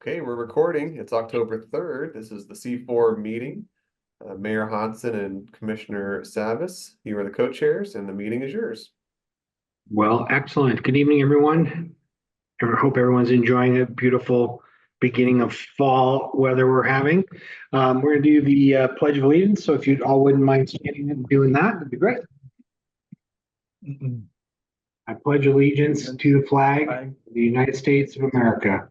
Okay, we're recording. It's October 3rd. This is the C4 meeting. Mayor Hodson and Commissioner Savis, you are the co-chairs, and the meeting is yours. Well, excellent. Good evening, everyone. I hope everyone's enjoying a beautiful beginning of fall weather we're having. We're going to do the Pledge of Allegiance. So if you all wouldn't mind standing and doing that, that'd be great. I pledge allegiance to the flag of the United States of America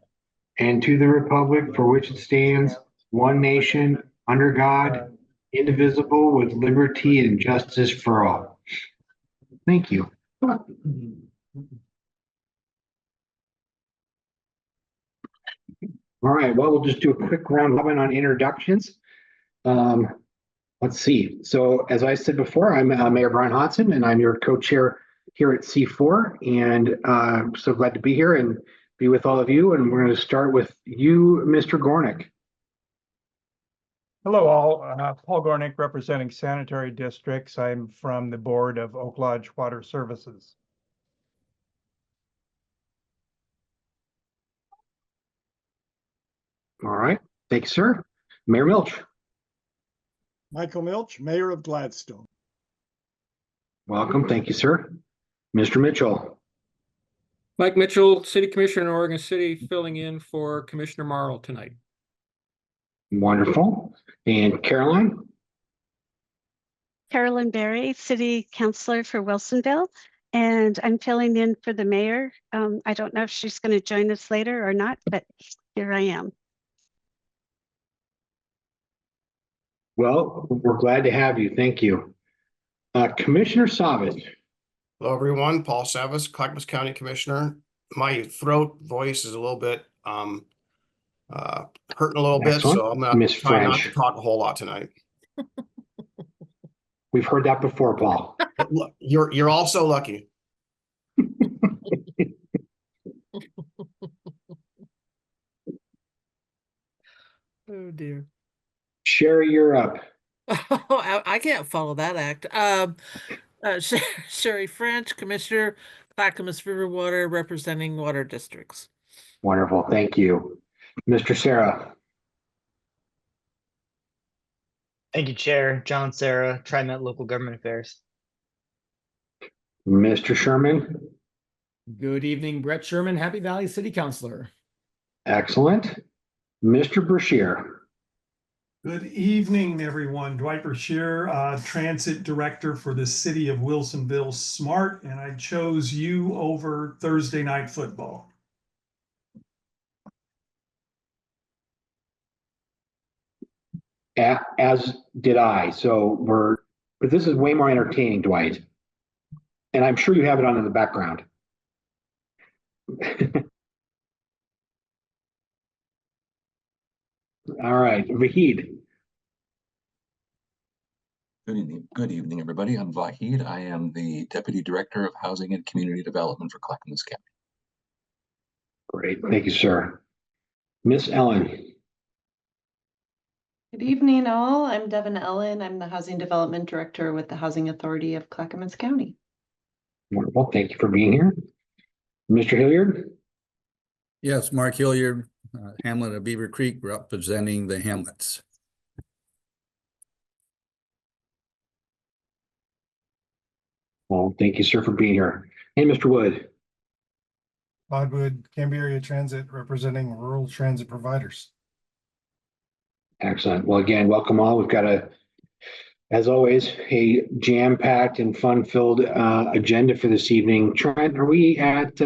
and to the republic for which it stands, one nation, under God, indivisible, with liberty and justice for all. Thank you. All right, well, we'll just do a quick round robin on introductions. Let's see. So as I said before, I'm Mayor Brian Hodson, and I'm your co-chair here at C4, and I'm so glad to be here and be with all of you. And we're going to start with you, Mr. Gornick. Hello all, Paul Gornick representing sanitary districts. I'm from the board of Oak Lodge Water Services. All right, thank you, sir. Mayor Milch. Michael Milch, Mayor of Gladstone. Welcome, thank you, sir. Mr. Mitchell. Mike Mitchell, City Commissioner in Oregon City, filling in for Commissioner Marl tonight. Wonderful. And Caroline. Carolyn Berry, City Councilor for Wilsonville, and I'm filling in for the mayor. I don't know if she's going to join us later or not, but here I am. Well, we're glad to have you. Thank you. Commissioner Savis. Hello, everyone. Paul Savis, Clackamas County Commissioner. My voice is a little bit hurting a little bit, so I'm going to try not to talk a whole lot tonight. We've heard that before, Paul. Look, you're all so lucky. Oh dear. Sherry, you're up. Oh, I can't follow that act. Sherry French, Commissioner, Clackamas River Water, representing water districts. Wonderful, thank you. Mr. Sarah. Thank you, Chair. John Sarah, TriMet Local Government Affairs. Mr. Sherman. Good evening, Brett Sherman, Happy Valley City Councilor. Excellent. Mr. Brashear. Good evening, everyone. Dwight Brashear, Transit Director for the City of Wilsonville SMART, and I chose you over Thursday Night Football. As did I. But this is way more entertaining, Dwight. And I'm sure you have it on in the background. All right, Vahid. Good evening, everybody. I'm Vahid. I am the Deputy Director of Housing and Community Development for Clackamas County. Great, thank you, sir. Miss Ellen. Good evening, all. I'm Devin Ellen. I'm the Housing Development Director with the Housing Authority of Clackamas County. Wonderful, thank you for being here. Mr. Hilliard. Yes, Mark Hilliard, Hamlet of Beaver Creek, representing the Hamlets. Well, thank you, sir, for being here. And Mr. Wood. Todd Wood, Canby Area Transit, representing rural transit providers. Excellent. Well, again, welcome all. We've got as always, a jam-packed and fun-filled agenda for this evening. Trent, are we at?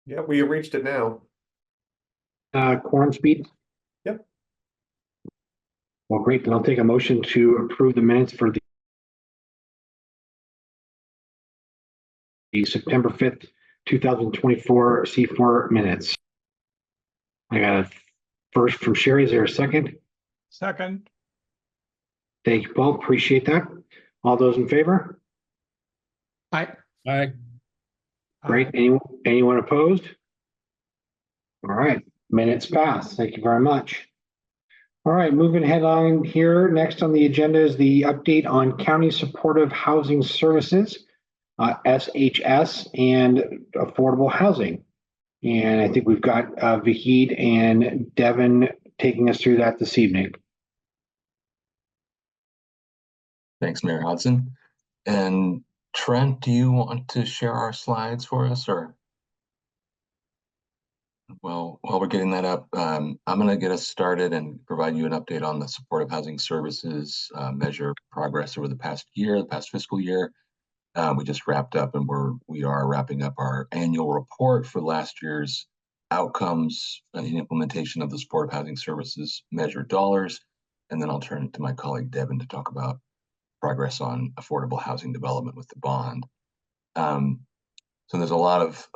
Yeah, we have reached it now. Quorum speed? Yep. Well, great. Then I'll take a motion to approve the minutes for the September 5th, 2024 C4 minutes. I got a first from Sherry. Is there a second? Second. Thank you, Paul. Appreciate that. All those in favor? Aye. Aye. Great. Anyone opposed? All right. Minutes passed. Thank you very much. All right. Moving ahead on here. Next on the agenda is the update on County Supportive Housing Services, SHS, and affordable housing. And I think we've got Vahid and Devin taking us through that this evening. Thanks, Mayor Hodson. And Trent, do you want to share our slides for us, or? Well, while we're getting that up, I'm going to get us started and provide you an update on the supportive housing services measure progress over the past fiscal year. We just wrapped up, and we are wrapping up our annual report for last year's outcomes and implementation of the supportive housing services measure dollars. And then I'll turn it to my colleague Devin to talk about progress on affordable housing development with the bond. So there's a lot of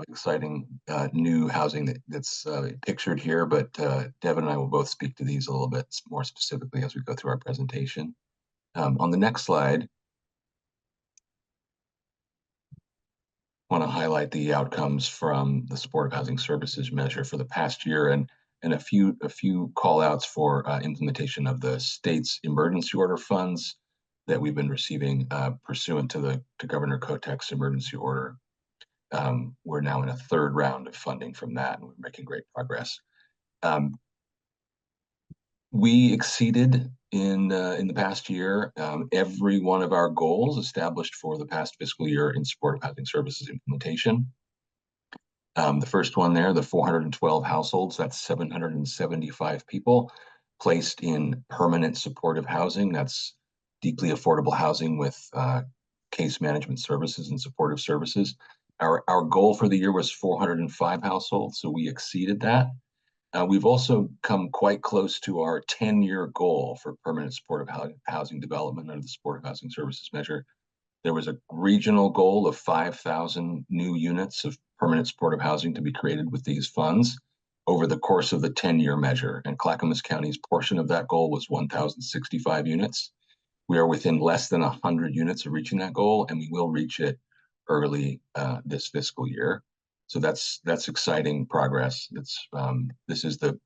exciting new housing that's pictured here, but Devin and I will both speak to these a little bit more specifically as we go through our presentation. On the next slide, I want to highlight the outcomes from the supportive housing services measure for the past year, and a few call outs for implementation of the state's emergency order funds that we've been receiving pursuant to Governor Kotek's emergency order. We're now in a third round of funding from that, and we're making great progress. We exceeded in the past year every one of our goals established for the past fiscal year in supportive housing services implementation. The first one there, the 412 households, that's 775 people placed in permanent supportive housing. That's deeply affordable housing with case management services and supportive services. Our goal for the year was 405 households, so we exceeded that. We've also come quite close to our 10-year goal for permanent supportive housing development under the supportive housing services measure. There was a regional goal of 5,000 new units of permanent supportive housing to be created with these funds over the course of the 10-year measure, and Clackamas County's portion of that goal was 1,065 units. We are within less than 100 units of reaching that goal, and we will reach it early this fiscal year. So that's exciting progress. This is the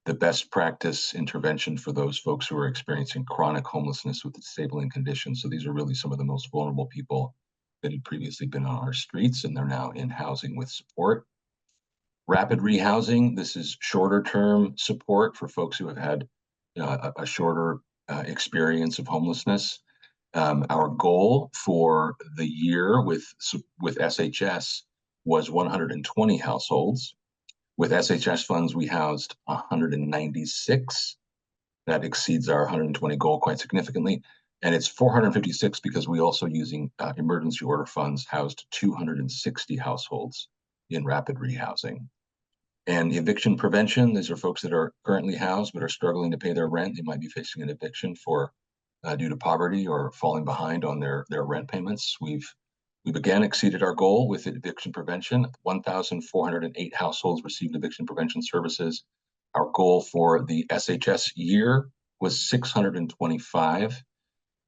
best practice intervention for those folks who are experiencing chronic homelessness with disabling conditions. So these are really some of the most vulnerable people that had previously been on our streets, and they're now in housing with support. Rapid rehousing, this is shorter term support for folks who have had a shorter experience of homelessness. Our goal for the year with SHS was 120 households. With SHS funds, we housed 196. That exceeds our 120 goal quite significantly. And it's 456 because we also, using emergency order funds, housed 260 households in rapid rehousing. And eviction prevention, these are folks that are currently housed but are struggling to pay their rent. They might be facing an eviction due to poverty or falling behind on their rent payments. We again exceeded our goal with eviction prevention. 1,408 households received eviction prevention services. Our goal for the SHS year was 625.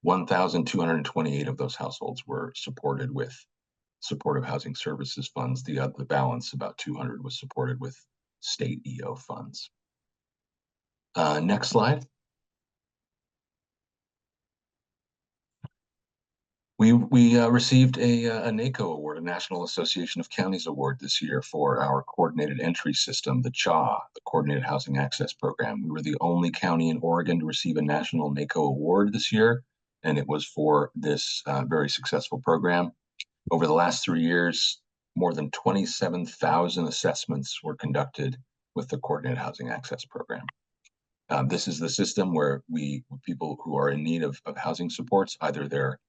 1,228 of those households were supported with supportive housing services funds. The balance, about 200, was supported with state EO funds. Next slide. We received a NACO award, a National Association of Counties award this year for our coordinated entry system, the CHA, the Coordinated Housing Access Program. We were the only county in Oregon to receive a national NACO award this year, and it was for this very successful program. Over the last 3 years, more than 27,000 assessments were conducted with the Coordinated Housing Access Program. This is the system where people who are in need of housing supports, either they're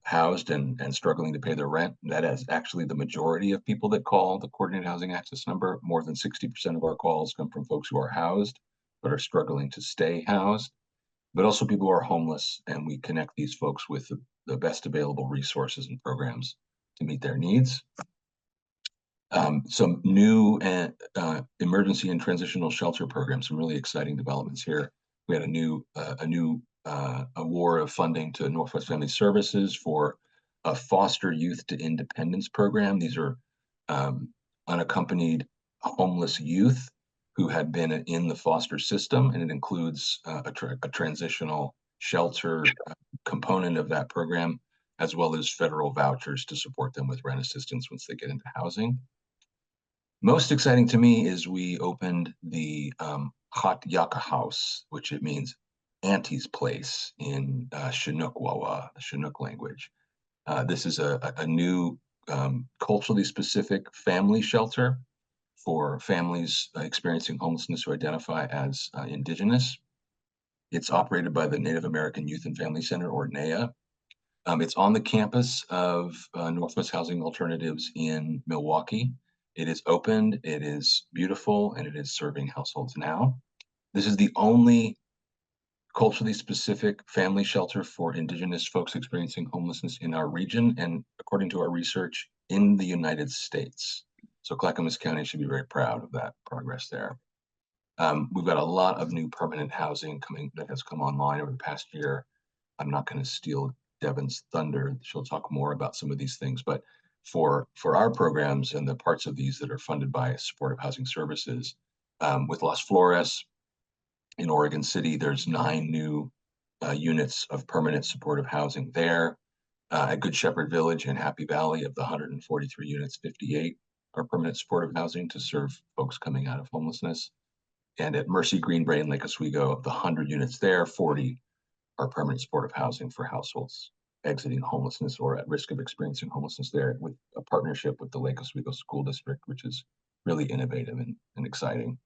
housed and struggling to pay their rent. That is actually the majority of people that call the Coordinated Housing Access number. More than 60% of our calls come from folks who are housed but are struggling to stay housed, but also people who are homeless, and we connect these folks with the best available resources and programs to meet their needs. Some new emergency and transitional shelter programs, some really exciting developments here. We had a new award of funding to Northwest Family Services for a foster youth to independence program. These are unaccompanied homeless youth who had been in the foster system, and it includes a transitional shelter component of that program, as well as federal vouchers to support them with rent assistance once they get into housing. Most exciting to me is we opened the Hot Yaka House, which it means Auntie's Place in Chinook Wawa, the Chinook language. This is a new culturally specific family shelter for families experiencing homelessness who identify as Indigenous. It's operated by the Native American Youth and Family Center, or NAYA. It's on the campus of Northwest Housing Alternatives in Milwaukee. It is opened, it is beautiful, and it is serving households now. This is the only culturally specific family shelter for Indigenous folks experiencing homelessness in our region, and according to our research, in the United States. So Clackamas County should be very proud of that progress there. We've got a lot of new permanent housing that has come online over the past year. I'm not going to steal Devon's thunder. She'll talk more about some of these things, but for our programs and the parts of these that are funded by supportive housing services, with Las Flores in Oregon City, there's 9 new units of permanent supportive housing there. At Good Shepherd Village and Happy Valley, of the 143 units, 58 are permanent supportive housing to serve folks coming out of homelessness. And at Mercy Green Bay and Lake Oswego, of the 100 units there, 40 are permanent supportive housing for households exiting homelessness or at risk of experiencing homelessness there, with a partnership with the Lake Oswego School District, which is really innovative and exciting.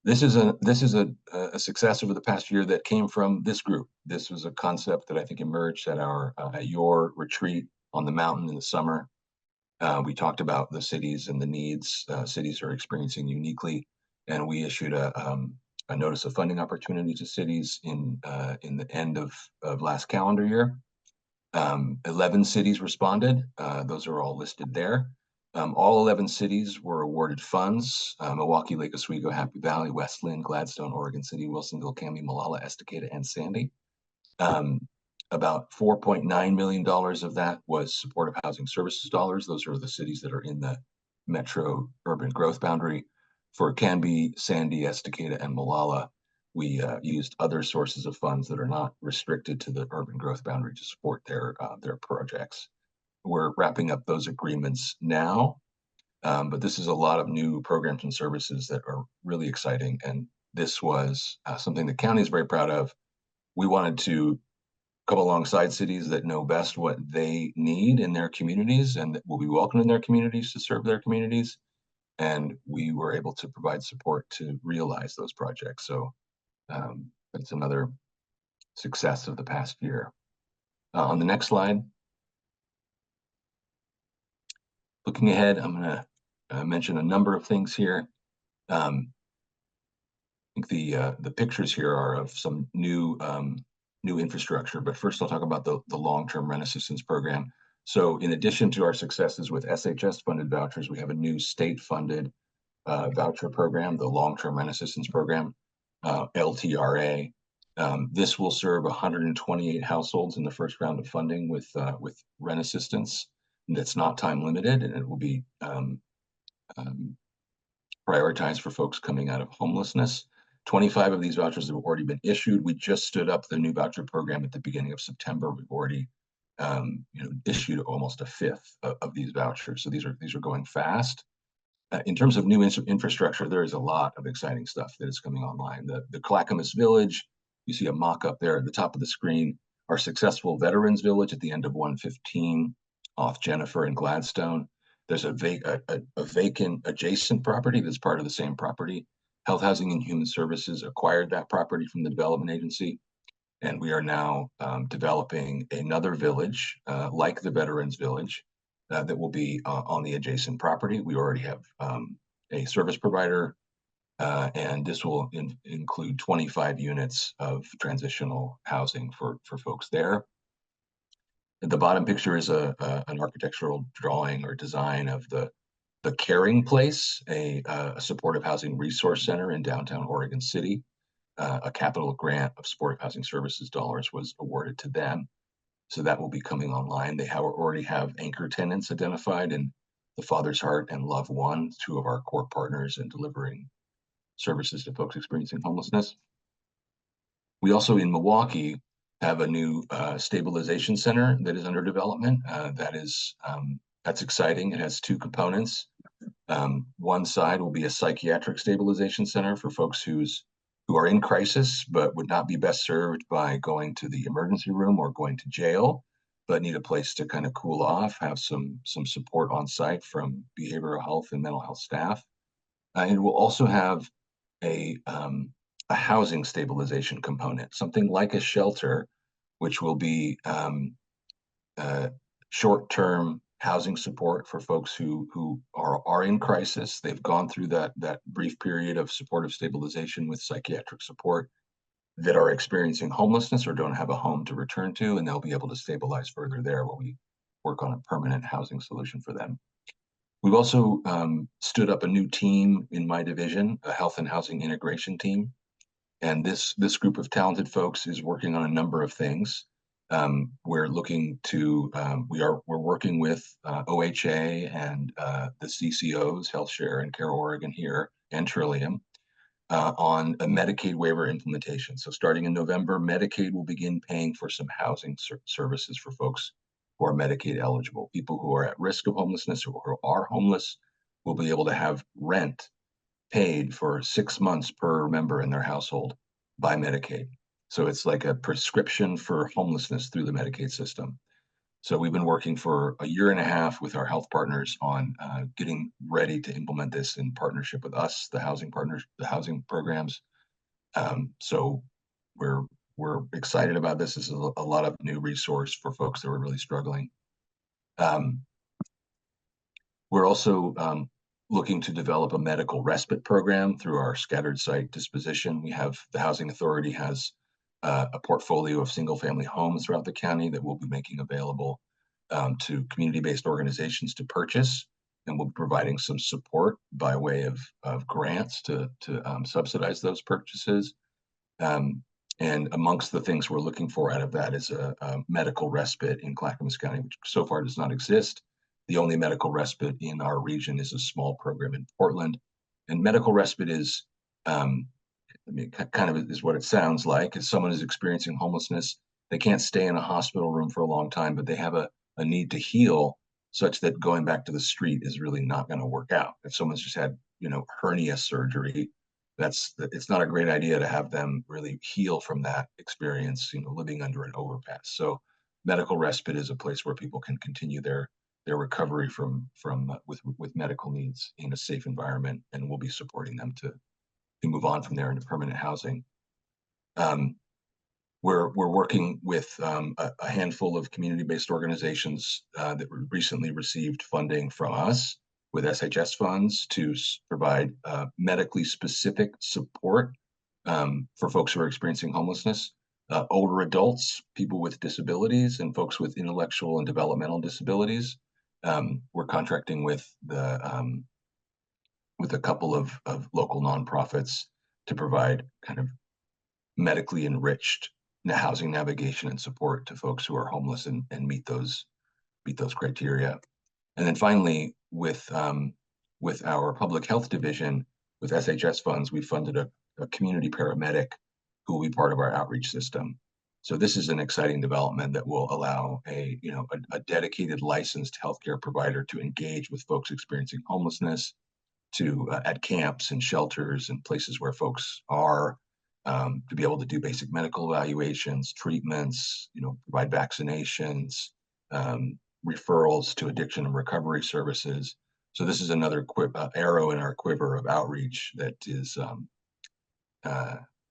This is a success over the past year that came from this group. This was a concept that I think emerged at your retreat on the mountain in the summer. We talked about the cities and the needs cities are experiencing uniquely, and we issued a notice of funding opportunity to cities in the end of last calendar year. 11 cities responded. Those are all listed there. All 11 cities were awarded funds: Milwaukee, Lake Oswego, Happy Valley, West Linn, Gladstone, Oregon City, Wilsonville, Canby, Molalla, Estacada, and Sandy. About $4.9 million of that was supportive housing services dollars. Those are the cities that are in the metro urban growth boundary. For Canby, Sandy, Estacada, and Molalla, we used other sources of funds that are not restricted to the urban growth boundary to support their projects. We're wrapping up those agreements now, but this is a lot of new programs and services that are really exciting. And this was something the county is very proud of. We wanted to come alongside cities that know best what they need in their communities and that will be welcome in their communities to serve their communities. And we were able to provide support to realize those projects. So that's another success of the past year. On the next slide, looking ahead, I'm going to mention a number of things here. I think the pictures here are of some new infrastructure, but first I'll talk about the long-term rent assistance program. So in addition to our successes with SHS funded vouchers, we have a new state funded voucher program, the long-term rent assistance program, LTRA. This will serve 128 households in the first round of funding with rent assistance. That's not time limited, and it will be prioritized for folks coming out of homelessness. 25 of these vouchers have already been issued. We just stood up the new voucher program at the beginning of September. We've already issued almost a fifth of these vouchers. So these are going fast. In terms of new infrastructure, there is a lot of exciting stuff that is coming online. The Clackamas Village, you see a mock-up there at the top of the screen. Our successful Veterans Village at the end of 115 off Jennifer and Gladstone. There's a vacant adjacent property that's part of the same property. Health, Housing, and Human Services acquired that property from the development agency, and we are now developing another village like the Veterans Village that will be on the adjacent property. We already have a service provider, and this will include 25 units of transitional housing for folks there. The bottom picture is an architectural drawing or design of the Caring Place, a supportive housing resource center in downtown Oregon City. A capital grant of supportive housing services dollars was awarded to them. So that will be coming online. They already have anchor tenants identified in the Father's Heart and Love One, 2 of our core partners in delivering services to folks experiencing homelessness. We also in Milwaukee have a new stabilization center that is under development. That's exciting. It has 2 components. One side will be a psychiatric stabilization center for folks who are in crisis, but would not be best served by going to the emergency room or going to jail, but need a place to kind of cool off, have some support on site from behavioral health and mental health staff. And it will also have a housing stabilization component, something like a shelter, which will be short-term housing support for folks who are in crisis. They've gone through that brief period of supportive stabilization with psychiatric support, that are experiencing homelessness or don't have a home to return to, and they'll be able to stabilize further there while we work on a permanent housing solution for them. We've also stood up a new team in my division, a health and housing integration team. And this group of talented folks is working on a number of things. We're looking to, we're working with OHA and the CCOs, HealthShare and Care Oregon here, and Trillium, on a Medicaid waiver implementation. So starting in November, Medicaid will begin paying for some housing services for folks who are Medicaid eligible. People who are at risk of homelessness or who are homeless will be able to have rent paid for 6 months per member in their household by Medicaid. So it's like a prescription for homelessness through the Medicaid system. So we've been working for a year and a half with our health partners on getting ready to implement this in partnership with us, the housing partners, the housing programs. So we're excited about this. This is a lot of new resource for folks that were really struggling. We're also looking to develop a medical respite program through our scattered site disposition. We have, the Housing Authority has a portfolio of single family homes throughout the county that we'll be making available to community-based organizations to purchase. And we'll be providing some support by way of grants to subsidize those purchases. And amongst the things we're looking for out of that is a medical respite in Clackamas County, which so far does not exist. The only medical respite in our region is a small program in Portland. And medical respite is, kind of is what it sounds like. If someone is experiencing homelessness, they can't stay in a hospital room for a long time, but they have a need to heal such that going back to the street is really not going to work out. If someone's just had, hernia surgery, it's not a great idea to have them really heal from that experience, living under an overpass. So medical respite is a place where people can continue their recovery with medical needs in a safe environment, and we'll be supporting them to move on from there into permanent housing. We're working with a handful of community-based organizations that recently received funding from us with SHS funds to provide medically specific support for folks who are experiencing homelessness, older adults, people with disabilities, and folks with intellectual and developmental disabilities. We're contracting with a couple of local nonprofits to provide kind of medically enriched housing navigation and support to folks who are homeless and meet those criteria. And then finally, with our public health division, with SHS funds, we funded a community paramedic who will be part of our outreach system. So this is an exciting development that will allow a dedicated licensed healthcare provider to engage with folks experiencing homelessness, at camps and shelters and places where folks are, to be able to do basic medical evaluations, treatments, provide vaccinations, referrals to addiction and recovery services. So this is another arrow in our quiver of outreach that is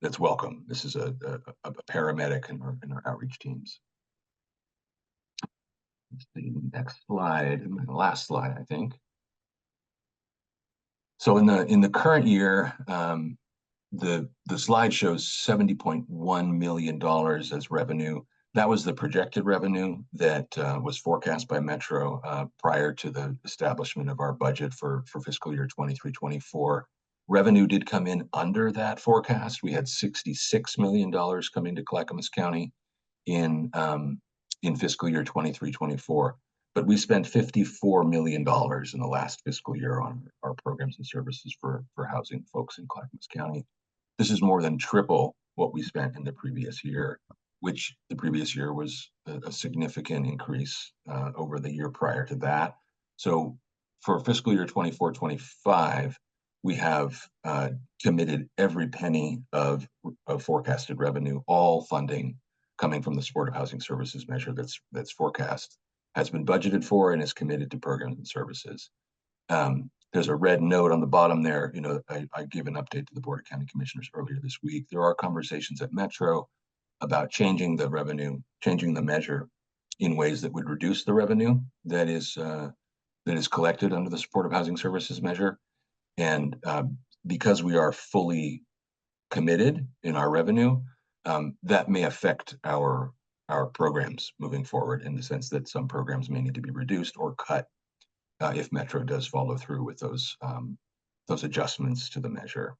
that's welcome. This is a paramedic in our outreach teams. Let's see, next slide, the last slide, I think. So in the current year, the slide shows $70.1 million as revenue. That was the projected revenue that was forecast by Metro prior to the establishment of our budget for fiscal year 23-24. Revenue did come in under that forecast. We had $66 million coming to Clackamas County in fiscal year 23-24. But we spent $54 million in the last fiscal year on our programs and services for housing folks in Clackamas County. This is more than triple what we spent in the previous year, which the previous year was a significant increase over the year prior to that. So for fiscal year 24-25, we have committed every penny of forecasted revenue, all funding coming from the supportive housing services measure that's forecast, has been budgeted for and is committed to programs and services. There's a red note on the bottom there. You know, I gave an update to the Board of County Commissioners earlier this week. There are conversations at Metro about changing the revenue, changing the measure in ways that would reduce the revenue that is collected under the supportive housing services measure. And because we are fully committed in our revenue, that may affect our programs moving forward, in the sense that some programs may need to be reduced or cut if Metro does follow through with those adjustments to the measure.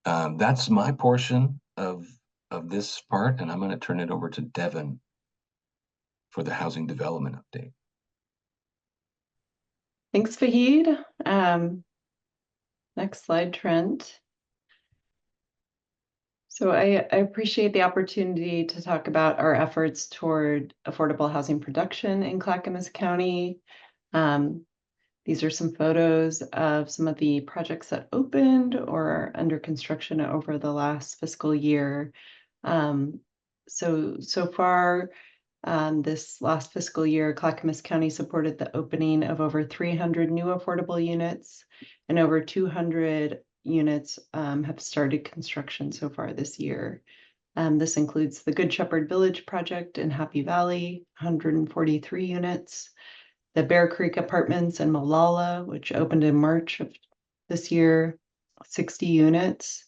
That's my portion of this part, and I'm going to turn it over to Devin for the housing development update. Thanks, Fahid. Next slide, Trent. So I appreciate the opportunity to talk about our efforts toward affordable housing production in Clackamas County. These are some photos of some of the projects that opened or are under construction over the last fiscal year. So far, this last fiscal year, Clackamas County supported the opening of over 300 new affordable units, and over 200 units have started construction so far this year. This includes the Good Shepherd Village project in Happy Valley, 143 units, the Bear Creek Apartments in Molalla, which opened in March of this year, 60 units,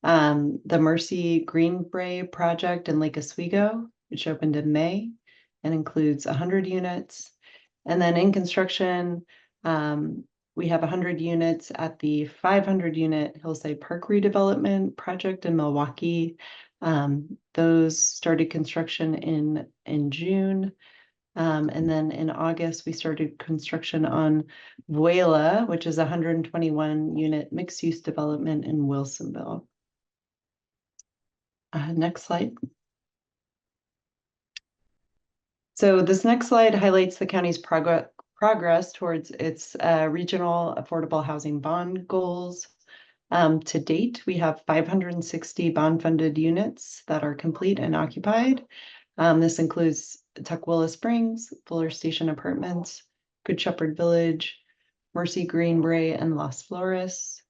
the Mercy Greenbrae project in Lake Oswego, which opened in May and includes 100 units. And then in construction, we have 100 units at the 500 unit Hillside Park redevelopment project in Milwaukee. Those started construction in June. And then in August, we started construction on Vuela, which is a 121 unit mixed use development in Wilsonville. Next slide. So this next slide highlights the county's progress towards its regional affordable housing bond goals. To date, we have 560 bond-funded units that are complete and occupied. This includes Tukwila Springs, Fuller Station Apartments, Good Shepherd Village, Mercy Greenbrae, and Las Flores.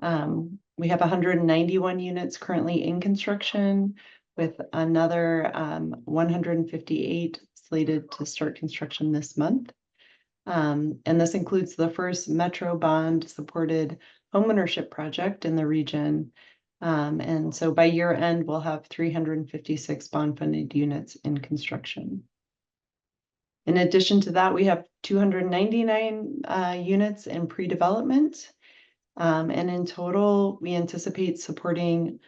We have 191 units currently in construction, with another 158 slated to start construction this month. And this includes the first Metro bond supported homeownership project in the region. And so by year end, we'll have 356 bond funded units in construction. In addition to that, we have 299 units in pre-development. And in total, we anticipate supporting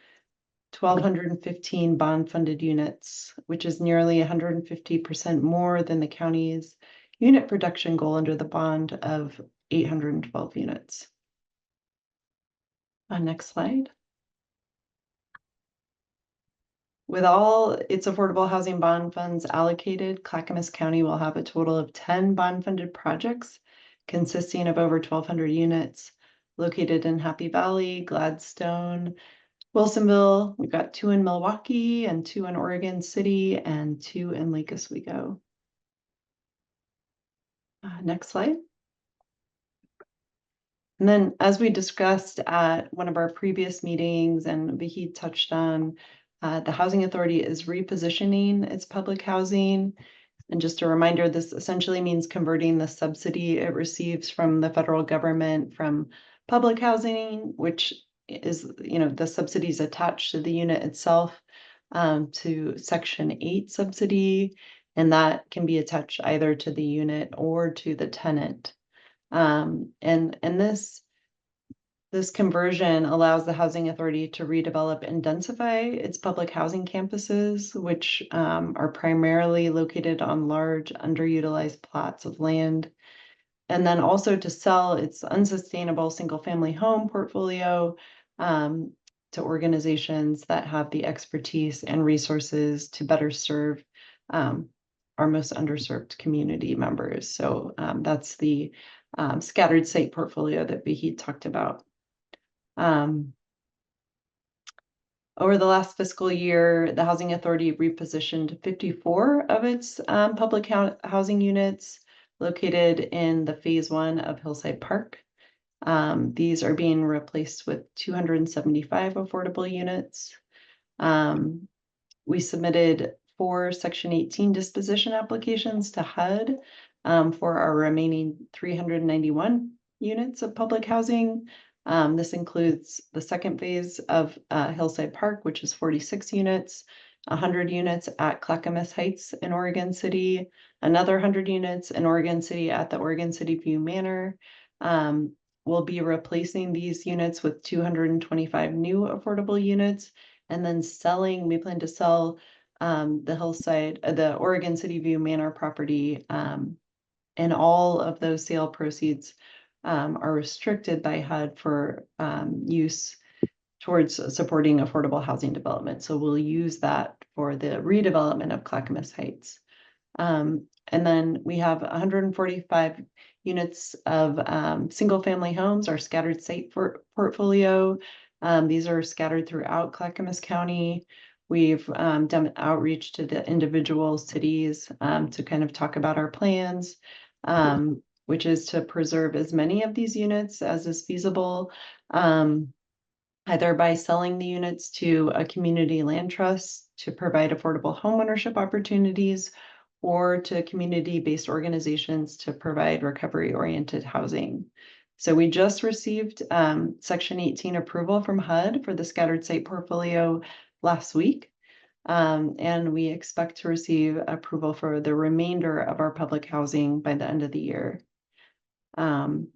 1,215 bond-funded units, which is nearly 150% more than the county's unit production goal under the bond of 812 units. Next slide. With all its affordable housing bond funds allocated, Clackamas County will have a total of 10 bond-funded projects consisting of over 1,200 units located in Happy Valley, Gladstone, Wilsonville. We've got 2 in Milwaukee and 2 in Oregon City and 2 in Lake Oswego. Next slide. And then, as we discussed at one of our previous meetings and Vahid touched on, the Housing Authority is repositioning its public housing. And just a reminder, this essentially means converting the subsidy it receives from the federal government from public housing, which is, the subsidies attached to the unit itself, to Section 8 subsidy, and that can be attached either to the unit or to the tenant. And this conversion allows the Housing Authority to redevelop and densify its public housing campuses, which are primarily located on large underutilized plots of land, and then also to sell its unsustainable single-family home portfolio to organizations that have the expertise and resources to better serve our most underserved community members. So that's the scattered site portfolio that Vahid talked about. Over the last fiscal year, the Housing Authority repositioned 54 of its public housing units located in the Phase 1 of Hillside Park. These are being replaced with 275 affordable units. We submitted 4 Section 18 disposition applications to HUD for our remaining 391 units of public housing. This includes the second phase of Hillside Park, which is 46 units, 100 units at Clackamas Heights in Oregon City, another 100 units in Oregon City at the Oregon City View Manor. We'll be replacing these units with 225 new affordable units, and then we plan to sell the Oregon City View Manor property, and all of those sale proceeds are restricted by HUD for use towards supporting affordable housing development. So we'll use that for the redevelopment of Clackamas Heights. And then we have 145 units of single-family homes, our scattered site portfolio. These are scattered throughout Clackamas County. We've done outreach to the individual cities to kind of talk about our plans, which is to preserve as many of these units as is feasible, either by selling the units to a community land trust to provide affordable homeownership opportunities, or to community-based organizations to provide recovery-oriented housing. So we just received Section 18 approval from HUD for the scattered site portfolio last week. And we expect to receive approval for the remainder of our public housing by the end of the year. In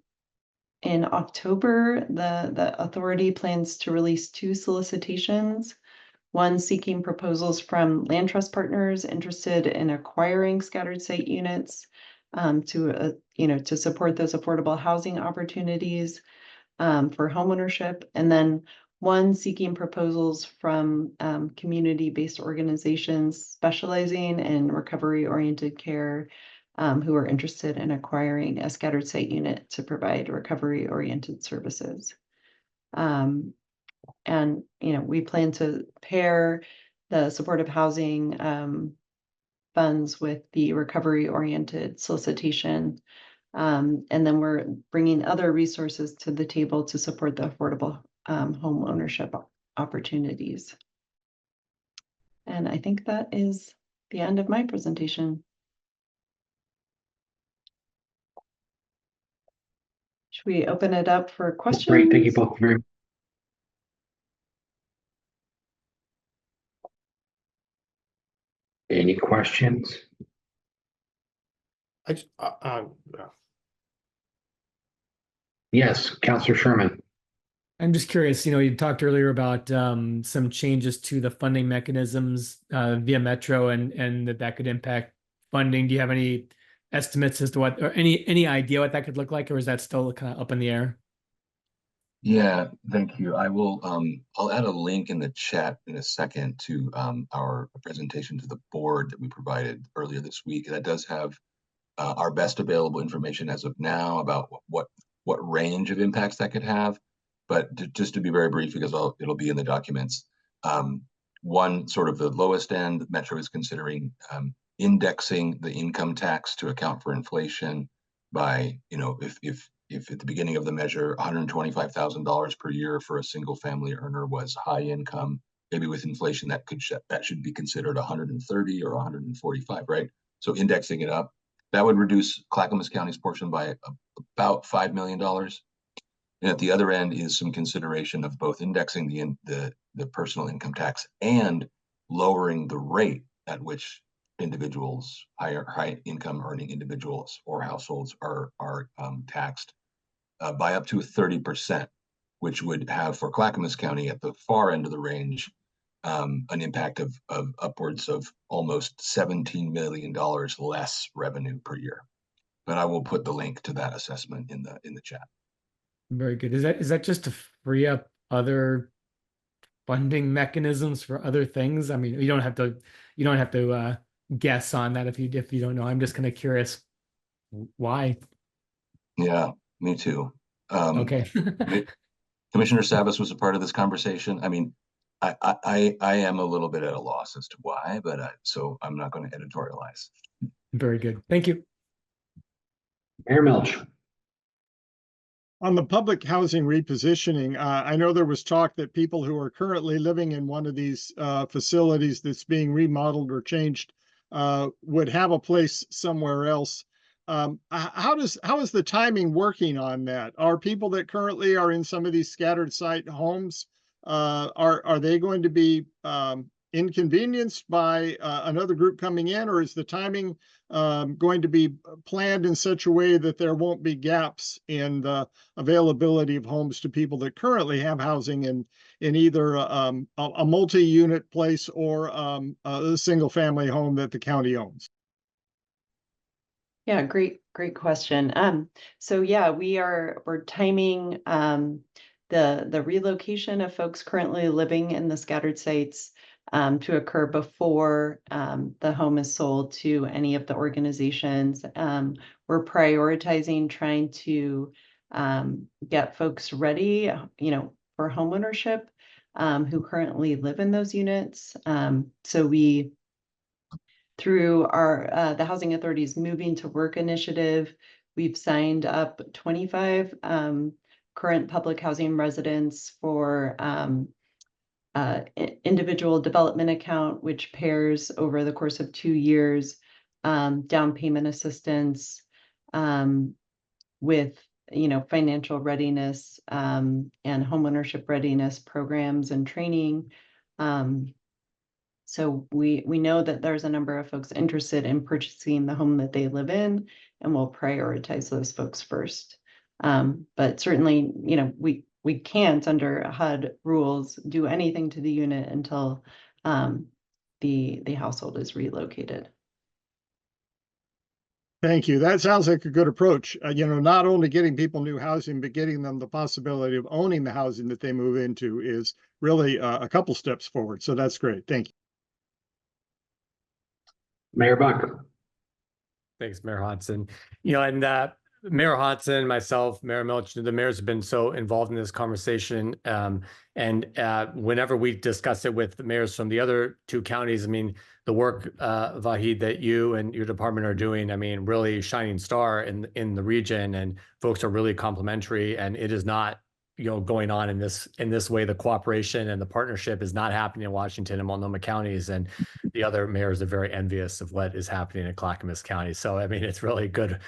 October, the authority plans to release 2 solicitations, one seeking proposals from land trust partners interested in acquiring scattered site units to support those affordable housing opportunities for homeownership, and then one seeking proposals from community-based organizations specializing in recovery-oriented care who are interested in acquiring a scattered site unit to provide recovery-oriented services. And, we plan to pair the supportive housing funds with the recovery-oriented solicitation. And then we're bringing other resources to the table to support the affordable home ownership opportunities. And I think that is the end of my presentation. Should we open it up for questions? Great, thank you both very much. Any questions? Yes, Councilor Sherman. I'm just curious, you talked earlier about some changes to the funding mechanisms via Metro and that could impact funding. Do you have any estimates as to what, or any idea what that could look like, or is that still kind of up in the air? Yeah, thank you. I will, I'll add a link in the chat in a second to our presentation to the board that we provided earlier this week. That does have our best available information as of now about what range of impacts that could have. But just to be very brief, because it'll be in the documents. One sort of the lowest end, Metro is considering indexing the income tax to account for inflation by, if at the beginning of the measure, $125,000 per year for a single family earner was high income, maybe with inflation that should be considered 130 or 145, right? So indexing it up, that would reduce Clackamas County's portion by about $5 million. And at the other end is some consideration of both indexing the personal income tax and lowering the rate at which individuals, high income earning individuals or households are taxed by up to 30%, which would have for Clackamas County at the far end of the range an impact of upwards of almost $17 million less revenue per year. But I will put the link to that assessment in the chat. Very good. Is that just to free up other funding mechanisms for other things? I mean, you don't have to guess on that if you don't know. I'm just kind of curious why. Yeah, me too. Okay. Commissioner Savas was a part of this conversation. I mean, I am a little bit at a loss as to why, but so I'm not going to editorialize. Very good. Thank you. Mayor Milch. On the public housing repositioning, I know there was talk that people who are currently living in one of these facilities that's being remodeled or changed would have a place somewhere else. How is the timing working on that? Are people that currently are in some of these scattered site homes, are they going to be inconvenienced by another group coming in, or is the timing going to be planned in such a way that there won't be gaps in the availability of homes to people that currently have housing in either a multi-unit place or a single family home that the county owns? Yeah, great question. So yeah, we're timing the relocation of folks currently living in the scattered sites to occur before the home is sold to any of the organizations. We're prioritizing trying to get folks ready, for homeownership who currently live in those units. So we, through our the Housing Authority's Moving to Work initiative, we've signed up 25 current public housing residents for individual development account, which pairs over the course of 2 years down payment assistance with financial readiness and homeownership readiness programs and training. So we know that there's a number of folks interested in purchasing the home that they live in, and we'll prioritize those folks first. But certainly, we can't, under HUD rules, do anything to the unit until the household is relocated. Thank you. That sounds like a good approach. Not only getting people new housing, but getting them the possibility of owning the housing that they move into is really a couple steps forward. So that's great. Thank you. Mayor Buck. Thanks, Mayor Hodson. And Mayor Hodson, myself, Mayor Milch, the mayors have been so involved in this conversation. And whenever we discuss it with the mayors from the other two counties, I mean, the work, Vahid, that you and your department are doing, I mean, really shining star in the region, and folks are really complimentary, and it is not going on in this way. The cooperation and the partnership is not happening in Washington and Multnomah counties, and the other mayors are very envious of what is happening in Clackamas County. So I mean, it's really good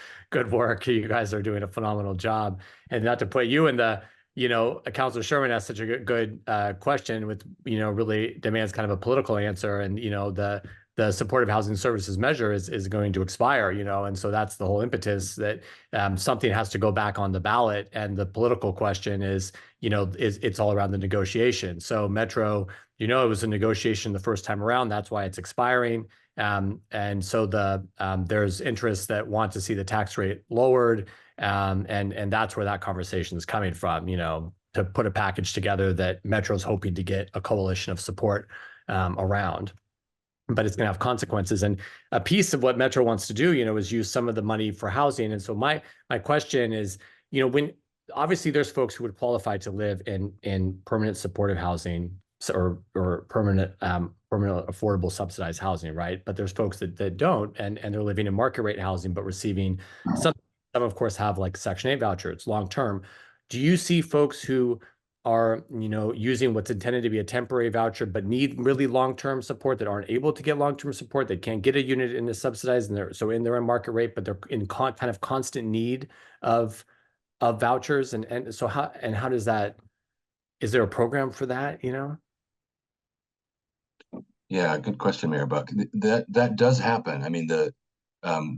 work. You guys are doing a phenomenal job. And not to put you in the, Councilor Sherman asked such a good question with, really demands kind of a political answer, and the supportive housing services measure is going to expire, and so that's the whole impetus that something has to go back on the ballot. And the political question is, it's all around the negotiation. So Metro, it was a negotiation the first time around. That's why it's expiring. And so there's interests that want to see the tax rate lowered. And that's where that conversation is coming from, to put a package together that Metro's hoping to get a coalition of support around. But it's going to have consequences. And a piece of what Metro wants to do, is use some of the money for housing. And so my question is, when obviously there's folks who would qualify to live in permanent supportive housing or permanent affordable subsidized housing, right? But there's folks that don't, and they're living in market rate housing, but receiving some of course have like Section 8 vouchers long term. Do you see folks who are, using what's intended to be a temporary voucher, but need really long-term support, that aren't able to get long-term support, that can't get a unit in the subsidized, and they're in market rate, but they're in kind of constant need of vouchers, and so how does that? Is there a program for that? Yeah, good question, Mayor Buck. That does happen. I mean,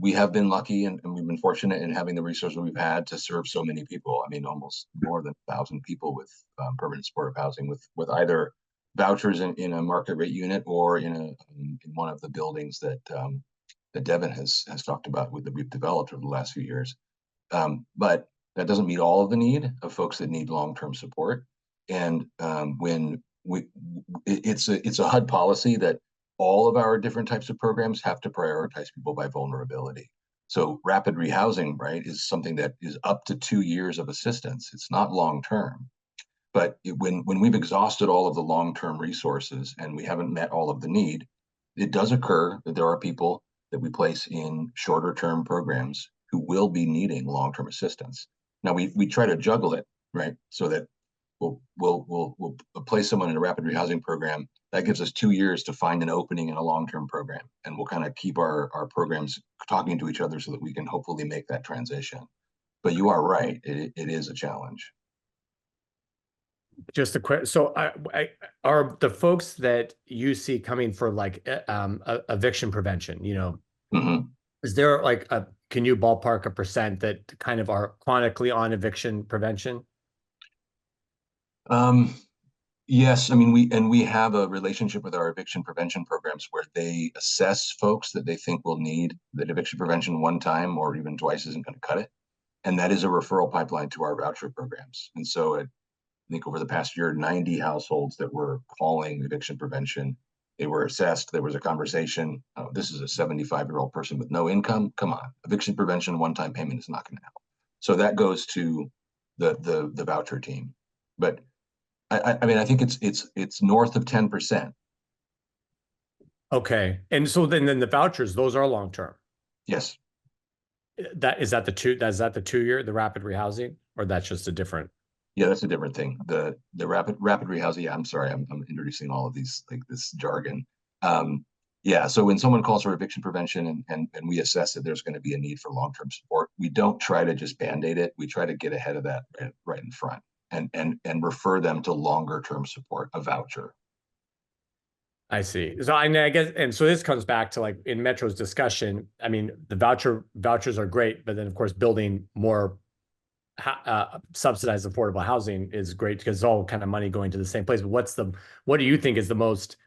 we have been lucky and we've been fortunate in having the resources we've had to serve so many people. I mean, almost more than 1,000 people with permanent supportive housing with either vouchers in a market rate unit or in one of the buildings that Devin has talked about that we've developed over the last few years. But that doesn't meet all of the need of folks that need long-term support. And when it's a HUD policy that all of our different types of programs have to prioritize people by vulnerability. So rapid rehousing, right, is something that is up to 2 years of assistance. It's not long-term. But when we've exhausted all of the long-term resources and we haven't met all of the need, it does occur that there are people that we place in shorter-term programs who will be needing long-term assistance. Now we try to juggle it, right? So that we'll place someone in a rapid rehousing program. That gives us 2 years to find an opening in a long-term program. And we'll kind of keep our programs talking to each other so that we can hopefully make that transition. But you are right, it is a challenge. Just a quick, so are the folks that you see coming for like eviction prevention, you know, is there like can you ballpark a percent that kind of are chronically on eviction prevention? Yes, I mean, we have a relationship with our eviction prevention programs where they assess folks that they think will need that eviction prevention one time or even twice isn't going to cut it. And that is a referral pipeline to our voucher programs. And so I think over the past year, 90 households that were calling eviction prevention, they were assessed. There was a conversation. Oh, this is a 75-year-old person with no income. Come on, eviction prevention one-time payment is not going to help. So that goes to the voucher team. But I mean, I think it's north of 10%. Okay, and so then the vouchers, those are long-term. Yes. Is that the 2 year, the rapid rehousing, or that's just a different? Yeah, that's a different thing. The rapid rehousing. Yeah, I'm sorry, I'm introducing all of these like this jargon. Yeah, so when someone calls for eviction prevention and we assess that there's going to be a need for long-term support, we don't try to just band-aid it. We try to get ahead of that right in front and refer them to longer-term support, a voucher. I see. So I guess, and so this comes back to like in Metro's discussion. I mean, the vouchers are great, but then of course building more subsidized affordable housing is great because it's all kind of money going to the same place. But what do you think is the most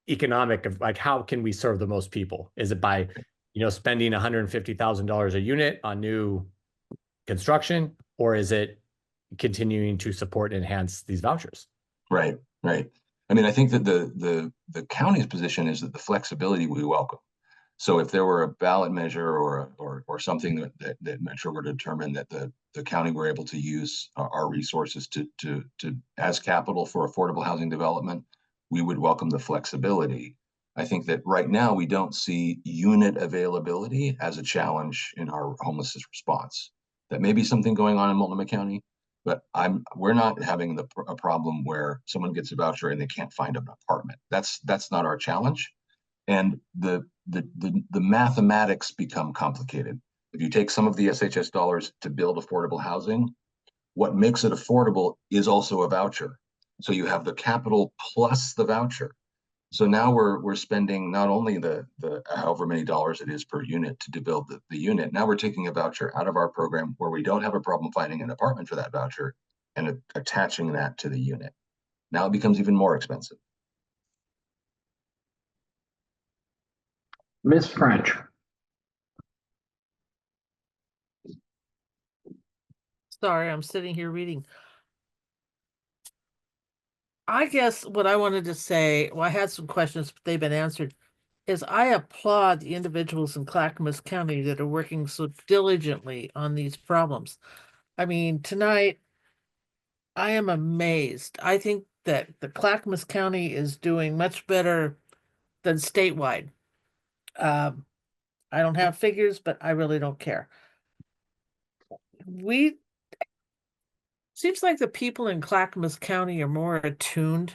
economic of like how can we serve the most people? Is it by, you know, spending $150,000 a unit on new construction, or is it continuing to support and enhance these vouchers? Right. I mean, I think that the county's position is that the flexibility we welcome. So if there were a ballot measure or something that Metro were to determine that the county were able to use our resources to as capital for affordable housing development, we would welcome the flexibility. I think that right now we don't see unit availability as a challenge in our homelessness response. That may be something going on in Multnomah County, but we're not having a problem where someone gets a voucher and they can't find an apartment. That's not our challenge. And the mathematics become complicated. If you take some of the SHS dollars to build affordable housing, what makes it affordable is also a voucher. So you have the capital plus the voucher. So now we're spending not only the however many dollars it is per unit to build the unit. Now we're taking a voucher out of our program where we don't have a problem finding an apartment for that voucher and attaching that to the unit. Now it becomes even more expensive. Ms. French. Sorry, I'm sitting here reading. I guess what I wanted to say, well, I had some questions, but they've been answered, is I applaud the individuals in Clackamas County that are working so diligently on these problems. I mean, tonight, I am amazed. I think that the Clackamas County is doing much better than statewide. I don't have figures, but I really don't care. Seems like the people in Clackamas County are more attuned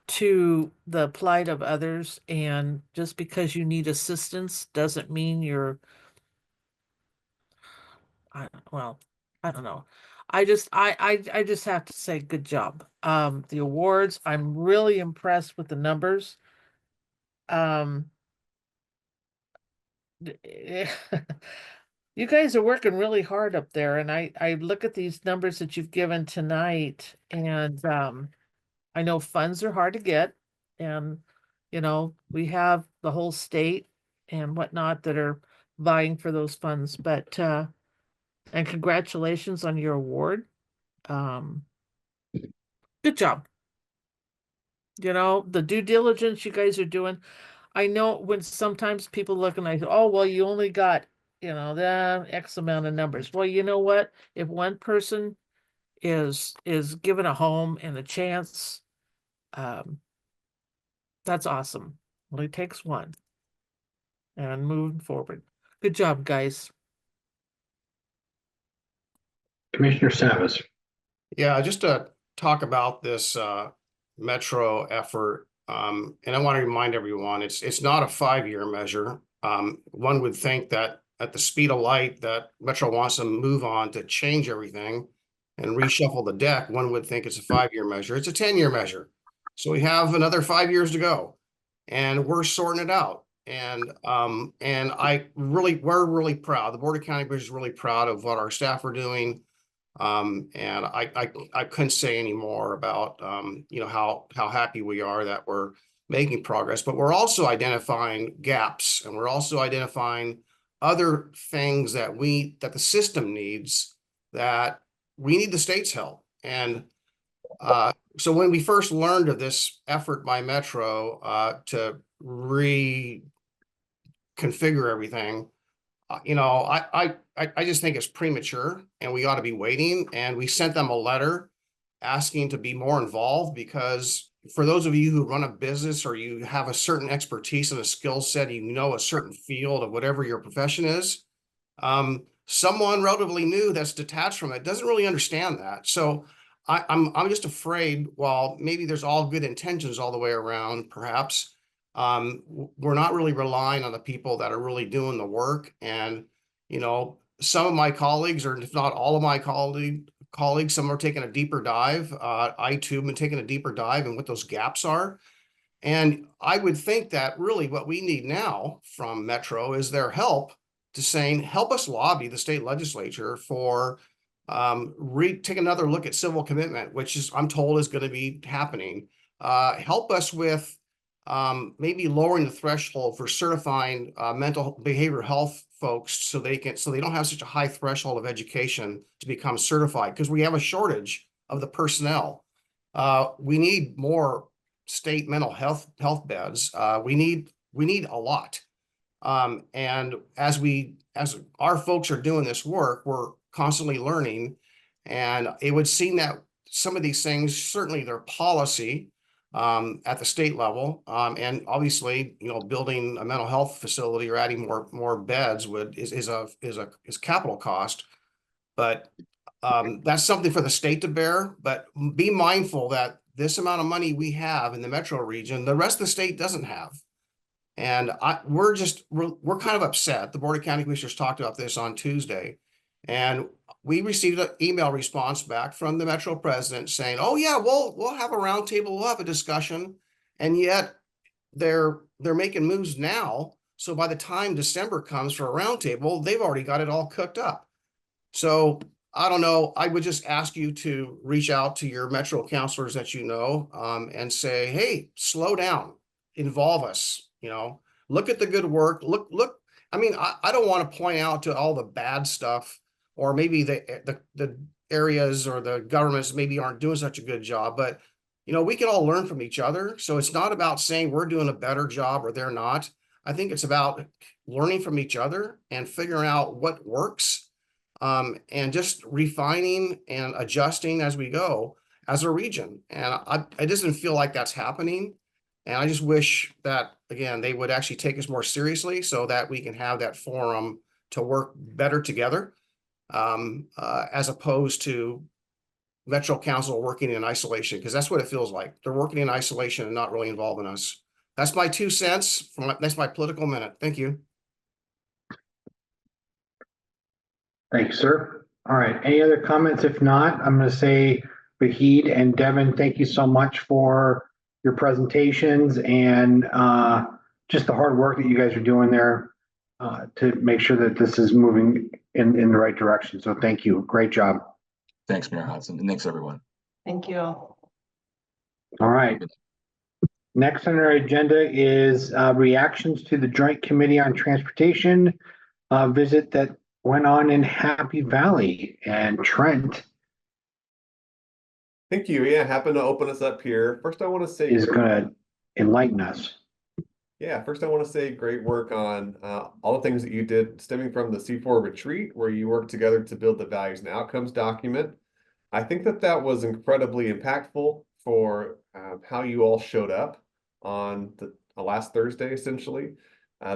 to the plight of others, and just because you need assistance doesn't mean you're I don't know. I just have to say good job. The awards, I'm really impressed with the numbers. You guys are working really hard up there, and I look at these numbers that you've given tonight, and I know funds are hard to get, and you know, we have the whole state and whatnot that are vying for those funds, but and congratulations on your award. Good job. You know, the due diligence you guys are doing. I know when sometimes people look and I say, oh, well, you only got, that X amount of numbers. Well, you know what? If one person is given a home and a chance, that's awesome. Only takes one. And moving forward. Good job, guys. Commissioner Savas. Yeah, just to talk about this metro effort, and I want to remind everyone, it's not a 5-year measure. One would think that at the speed of light that Metro wants to move on to change everything and reshuffle the deck, one would think it's a 5-year measure. It's a 10-year measure. So we have another 5 years to go, and we're sorting it out. And we're really proud. The Board of County Commissioners is really proud of what our staff are doing. And I couldn't say any more about how happy we are that we're making progress, but we're also identifying gaps, and we're also identifying other things that the system needs, that we need the state's help. And so when we first learned of this effort by Metro to reconfigure everything, I just think it's premature, and we ought to be waiting. And we sent them a letter asking to be more involved, because for those of you who run a business, or you have a certain expertise and a skill set, a certain field of whatever your profession is, someone relatively new that's detached from it doesn't really understand that. So I'm just afraid, while maybe there's all good intentions all the way around, perhaps, we're not really relying on the people that are really doing the work. And, some of my colleagues, or if not all of my colleagues, some are taking a deeper dive. I too have been taking a deeper dive in what those gaps are. And I would think that really what we need now from Metro is their help, to saying, help us lobby the state legislature for take another look at civil commitment, which is, I'm told, is going to be happening. Help us with maybe lowering the threshold for certifying mental behavioral health folks, so they don't have such a high threshold of education to become certified, because we have a shortage of the personnel. We need more state mental health beds. We need a lot. And as our folks are doing this work, we're constantly learning. And it would seem that some of these things, certainly their policy at the state level, and obviously, building a mental health facility or adding more beds is capital cost. But that's something for the state to bear. But be mindful that this amount of money we have in the metro region, the rest of the state doesn't have. And we're kind of upset. The Board of County Commissioners talked about this on Tuesday, and we received an email response back from the Metro president saying, oh yeah, we'll have a roundtable, we'll have a discussion. And yet they're making moves now. So by the time December comes for a roundtable, they've already got it all cooked up. So I don't know. I would just ask you to reach out to your Metro counselors that and say, hey, slow down, involve us. Look at the good work. Look. I mean, I don't want to point out to all the bad stuff, or maybe the areas or the governments maybe aren't doing such a good job, but we can all learn from each other. So it's not about saying we're doing a better job or they're not. I think it's about learning from each other and figuring out what works, and just refining and adjusting as we go as a region. And it doesn't feel like that's happening. And I just wish that, again, they would actually take us more seriously, so that we can have that forum to work better together, as opposed to Metro Council working in isolation, because that's what it feels like. They're working in isolation and not really involving us. That's my 2 cents. That's my political minute. Thank you. Thanks, sir. All right. Any other comments? If not, I'm going to say, Vahid and Devin, thank you so much for your presentations and just the hard work that you guys are doing there to make sure that this is moving in the right direction. So thank you. Great job. Thanks, Mayor Hodson, and thanks, everyone. Thank you all. All right. Next on our agenda is reactions to the Joint Committee on Transportation visit that went on in Happy Valley. And Trent. Thank you. Yeah, happened to open us up here. First, I want to say is going to enlighten us. Yeah, first I want to say great work on all the things that you did stemming from the C4 retreat, where you worked together to build the values and outcomes document. I think that that was incredibly impactful for how you all showed up on the last Thursday, essentially.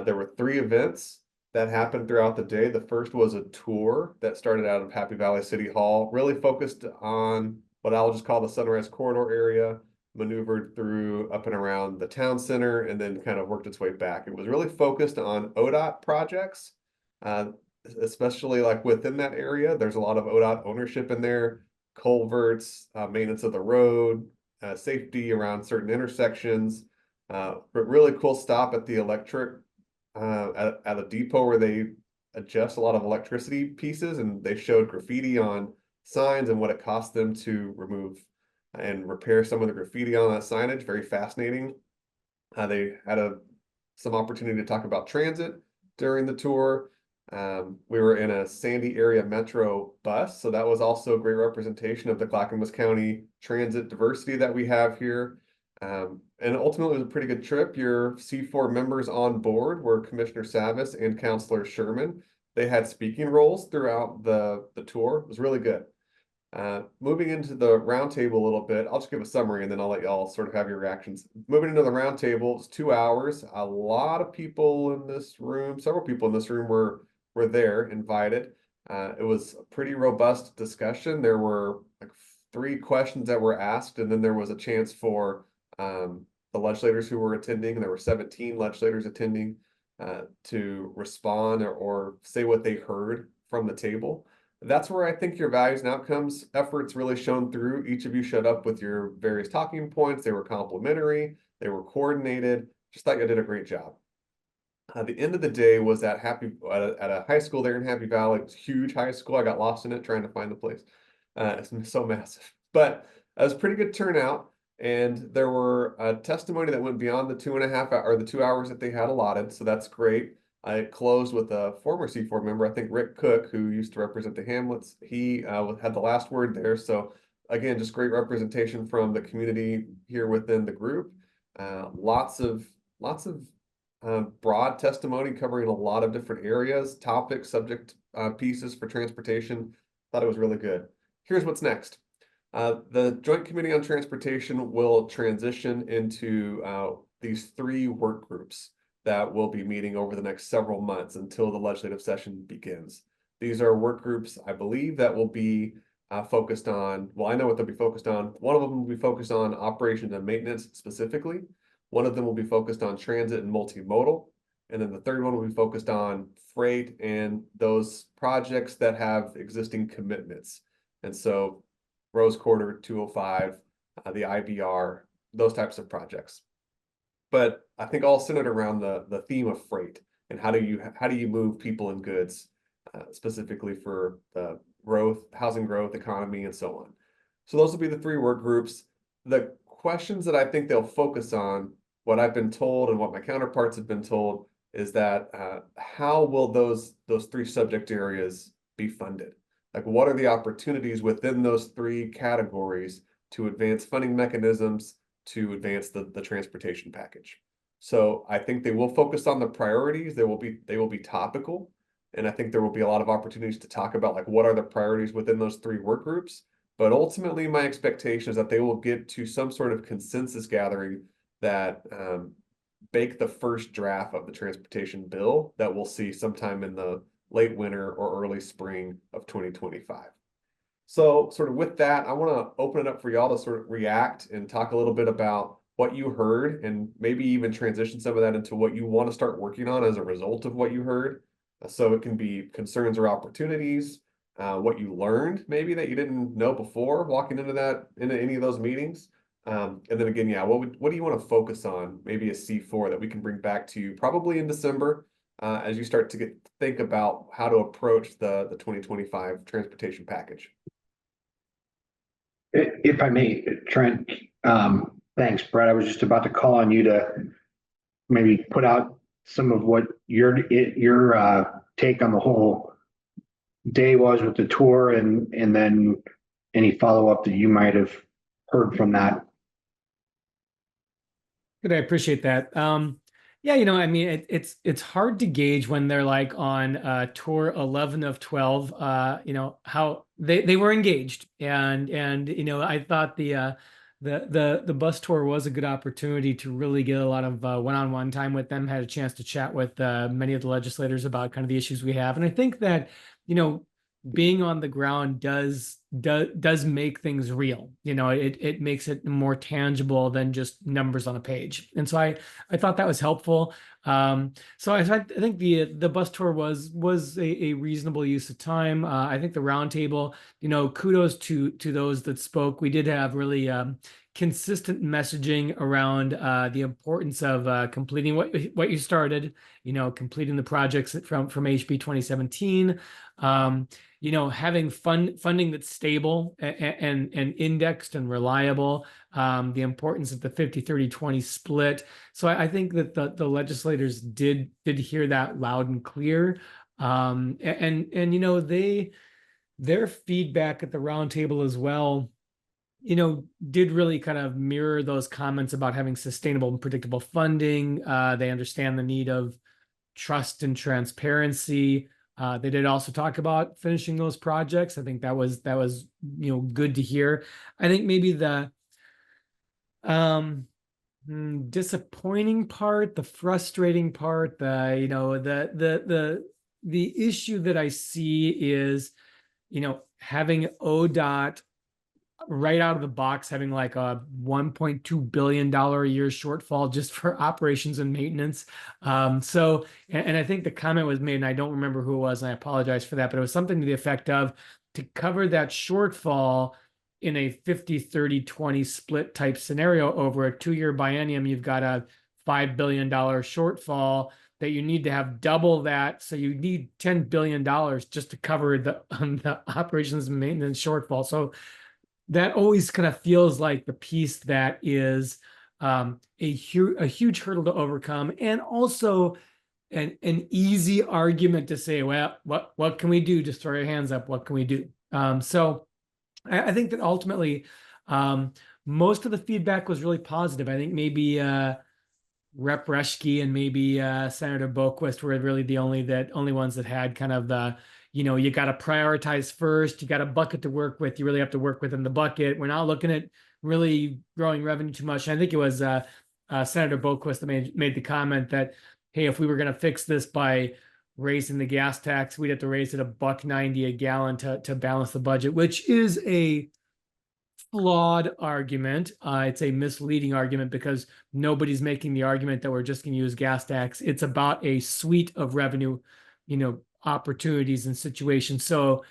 There were 3 events that happened throughout the day. The first was a tour that started out of Happy Valley City Hall, really focused on what I'll just call the Sunrise Corridor area, maneuvered through up and around the town center, and then kind of worked its way back. It was really focused on ODOT projects, especially like within that area. There's a lot of ODOT ownership in there, culverts, maintenance of the road, safety around certain intersections. But really cool stop at the electric, at a depot where they adjust a lot of electricity pieces, and they showed graffiti on signs and what it cost them to remove and repair some of the graffiti on that signage. Very fascinating. They had some opportunity to talk about transit during the tour. We were in a Sandy area metro bus, so that was also a great representation of the Clackamas County transit diversity that we have here. And ultimately, it was a pretty good trip. Your C4 members on board were Commissioner Savis and Councilor Sherman. They had speaking roles throughout the tour. It was really good. Moving into the roundtable a little bit, I'll just give a summary and then I'll let y'all sort of have your reactions. Moving into the roundtable, it's 2 hours. A lot of people in this room, several people in this room were there, invited. It was a pretty robust discussion. There were like 3 questions that were asked, and then there was a chance for the legislators who were attending. There were 17 legislators attending to respond or say what they heard from the table. That's where I think your values and outcomes efforts really shone through. Each of you showed up with your various talking points. They were complimentary, they were coordinated. Just thought you did a great job. The end of the day was at a high school there in Happy Valley. It's a huge high school. I got lost in it trying to find the place. It's so massive, but it was a pretty good turnout. And there were a testimony that went beyond the 2.5 or the 2 hours that they had allotted. So that's great. I closed with a former C4 member, I think Rick Cook, who used to represent the Hamlets. He had the last word there. So again, just great representation from the community here within the group. Lots of broad testimony covering a lot of different areas, topics, subject pieces for transportation. Thought it was really good. Here's what's next. The Joint Committee on Transportation will transition into these 3 work groups that will be meeting over the next several months until the legislative session begins. These are work groups, I believe, that will be focused on, well, I know what they'll be focused on. One of them will be focused on operations and maintenance specifically. One of them will be focused on transit and multimodal. And then the third one will be focused on freight and those projects that have existing commitments. And so Rose Quarter, 205, the IBR, those types of projects. But I think all centered around the theme of freight and how do you move people and goods, specifically for the growth, housing growth, economy, and so on. So those will be the 3 work groups. The questions that I think they'll focus on, what I've been told and what my counterparts have been told, is that how will those 3 subject areas be funded? Like, what are the opportunities within those 3 categories to advance funding mechanisms to advance the transportation package? So I think they will focus on the priorities. They will be topical, and I think there will be a lot of opportunities to talk about like what are the priorities within those 3 work groups. But ultimately, my expectation is that they will get to some sort of consensus gathering that bake the first draft of the transportation bill that we'll see sometime in the late winter or early spring of 2025. So sort of with that, I want to open it up for y'all to sort of react and talk a little bit about what you heard and maybe even transition some of that into what you want to start working on as a result of what you heard. So it can be concerns or opportunities, what you learned maybe that you didn't know before walking into any of those meetings. And then again, yeah, what do you want to focus on? Maybe a C4 that we can bring back to you probably in December as you start to think about how to approach the 2025 transportation package. If I may, Trent, thanks, Brett. I was just about to call on you to maybe put out some of what your take on the whole day was with the tour, and then any follow-up that you might have heard from that. Good, I appreciate that. Yeah, I mean, it's hard to gauge when they're like on tour 11 of 12, how they were engaged. And I thought the bus tour was a good opportunity to really get a lot of one-on-one time with them, had a chance to chat with many of the legislators about kind of the issues we have. And I think that, being on the ground does make things real. It makes it more tangible than just numbers on a page. And so I thought that was helpful. So I think the bus tour was a reasonable use of time. I think the roundtable, kudos to those that spoke. We did have really consistent messaging around the importance of completing what you started. Completing the projects from HB 2017. Having funding that's stable and indexed and reliable. The importance of the 50-30-20 split. So I think that the legislators did hear that loud and clear. Their feedback at the roundtable as well, did really kind of mirror those comments about having sustainable and predictable funding. They understand the need of trust and transparency. They did also talk about finishing those projects. I think that was good to hear. I think maybe the disappointing part, the frustrating part, the issue that I see is, having ODOT right out of the box having like a $1.2 billion a year shortfall just for operations and maintenance. And I think the comment was made, and I don't remember who it was, and I apologize for that, but it was something to the effect of, to cover that shortfall in a 50-30-20 split type scenario over a 2-year biennium, you've got a $5 billion shortfall that you need to have double that. So you need $10 billion just to cover the operations and maintenance shortfall. So that always kind of feels like the piece that is a huge hurdle to overcome, and also an easy argument to say, well, what can we do? Just throw your hands up. What can we do? So I think that ultimately most of the feedback was really positive. I think maybe Rep. Reschke and maybe Senator Boquist were really the only ones that had kind of the, you got to prioritize first. You got a bucket to work with. You really have to work within the bucket. We're not looking at really growing revenue too much. And I think it was Senator Boquist that made the comment that, hey, if we were going to fix this by raising the gas tax, we'd have to raise it $1.90 a gallon to balance the budget, which is a flawed argument. It's a misleading argument because nobody's making the argument that we're just going to use gas tax. It's about a suite of revenue, opportunities and situations. So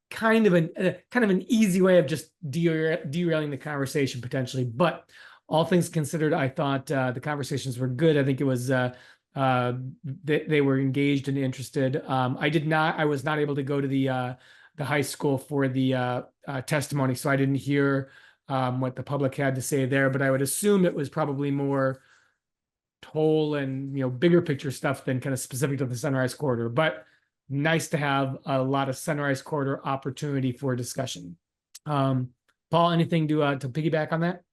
kind of an easy way of just derailing the conversation potentially. But all things considered, I thought the conversations were good. I think it was they were engaged and interested. I was not able to go to the high school for the testimony, so I didn't hear what the public had to say there, but I would assume it was probably more toll and bigger picture stuff than kind of specific to the Sunrise Corridor. But nice to have a lot of Sunrise Corridor opportunity for discussion. Paul, anything to piggyback on that?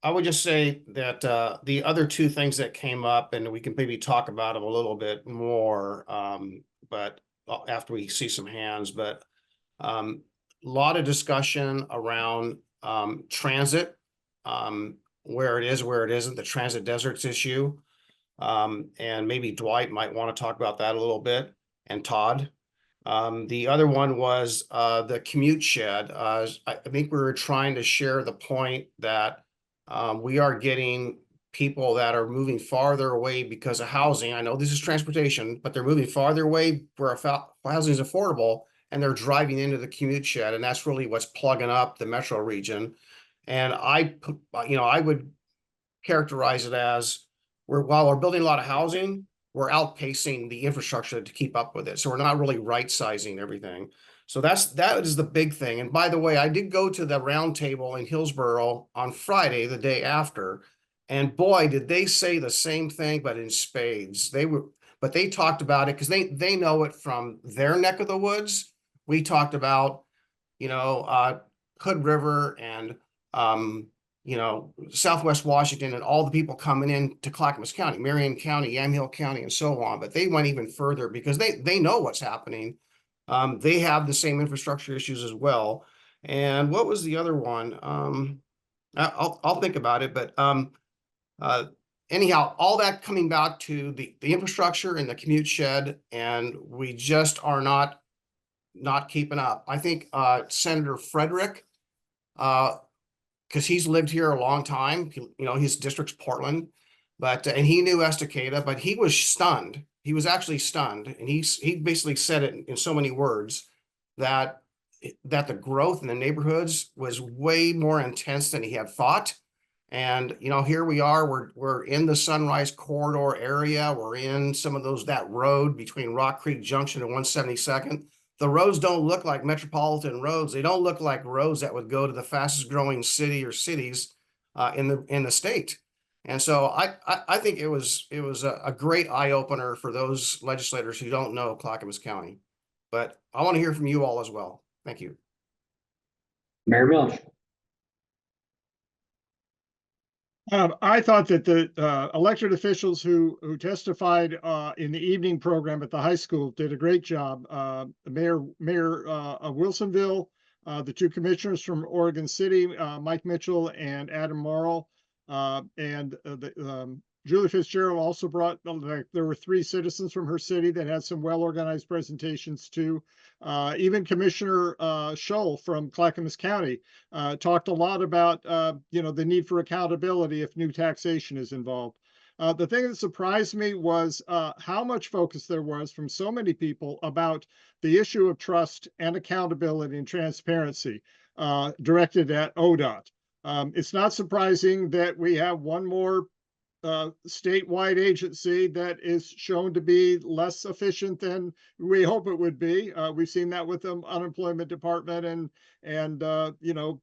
I would just say that the other two things that came up, and we can maybe talk about them a little bit more, but after we see some hands, but a lot of discussion around transit, where it is, where it isn't, the transit deserts issue. And maybe Dwight might want to talk about that a little bit, and Todd. The other one was the commute shed. I think we were trying to share the point that we are getting people that are moving farther away because of housing. I know this is transportation, but they're moving farther away where housing is affordable, and they're driving into the commute shed, and that's really what's plugging up the metro region. And I would characterize it as while we're building a lot of housing, we're outpacing the infrastructure to keep up with it. So we're not really right sizing everything. So that is the big thing. And by the way, I did go to the roundtable in Hillsborough on Friday, the day after, and boy, did they say the same thing, but in spades. But they talked about it because they know it from their neck of the woods. We talked about, Hood River and Southwest Washington and all the people coming in to Clackamas County, Marion County, Yamhill County, and so on. But they went even further because they know what's happening. They have the same infrastructure issues as well. And what was the other one? I'll think about it, but anyhow, all that coming back to the infrastructure and the commute shed, and we just are not keeping up. I think Senator Frederick, because he's lived here a long time, his district's Portland, but and he knew Estacada, but he was stunned. He was actually stunned, and he basically said it in so many words that the growth in the neighborhoods was way more intense than he had thought. And here we are, we're in the Sunrise Corridor area. We're in some of that road between Rock Creek Junction and 172nd. The roads don't look like metropolitan roads. They don't look like roads that would go to the fastest growing city or cities in the state. And so I think it was a great eye opener for those legislators who don't know Clackamas County. But I want to hear from you all as well. Thank you. Mayor Milch. I thought that the elected officials who testified in the evening program at the high school did a great job. Mayor of Wilsonville, the two commissioners from Oregon City, Mike Mitchell and Adam Morrill, and Julie Fitzgerald also brought, there were 3 citizens from her city that had some well-organized presentations too. Even Commissioner Scholl from Clackamas County talked a lot about, the need for accountability if new taxation is involved. The thing that surprised me was how much focus there was from so many people about the issue of trust and accountability and transparency directed at ODOT. It's not surprising that we have one more statewide agency that is shown to be less efficient than we hope it would be. We've seen that with the unemployment department and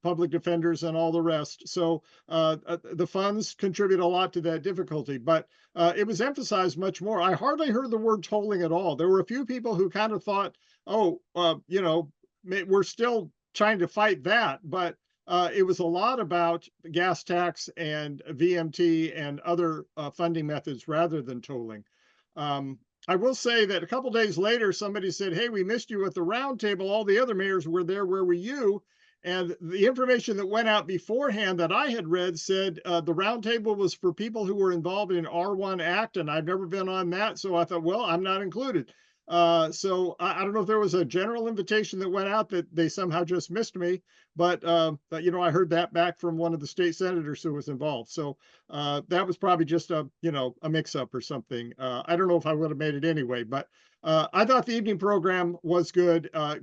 public defenders and all the rest. So the funds contribute a lot to that difficulty, but it was emphasized much more. I hardly heard the word tolling at all. There were a few people who kind of thought, we're still trying to fight that, but it was a lot about the gas tax and VMT and other funding methods rather than tolling. I will say that a couple days later, somebody said, "Hey, we missed you at the roundtable. All the other mayors were there. Where were you?" And the information that went out beforehand that I had read said the roundtable was for people who were involved in R1 Act, and I've never been on that. So I thought, well, I'm not included. So I don't know if there was a general invitation that went out that they somehow just missed me, but I heard that back from one of the state senators who was involved. So that was probably just a mix-up or something. I don't know if I would have made it anyway, but I thought the evening program was good. A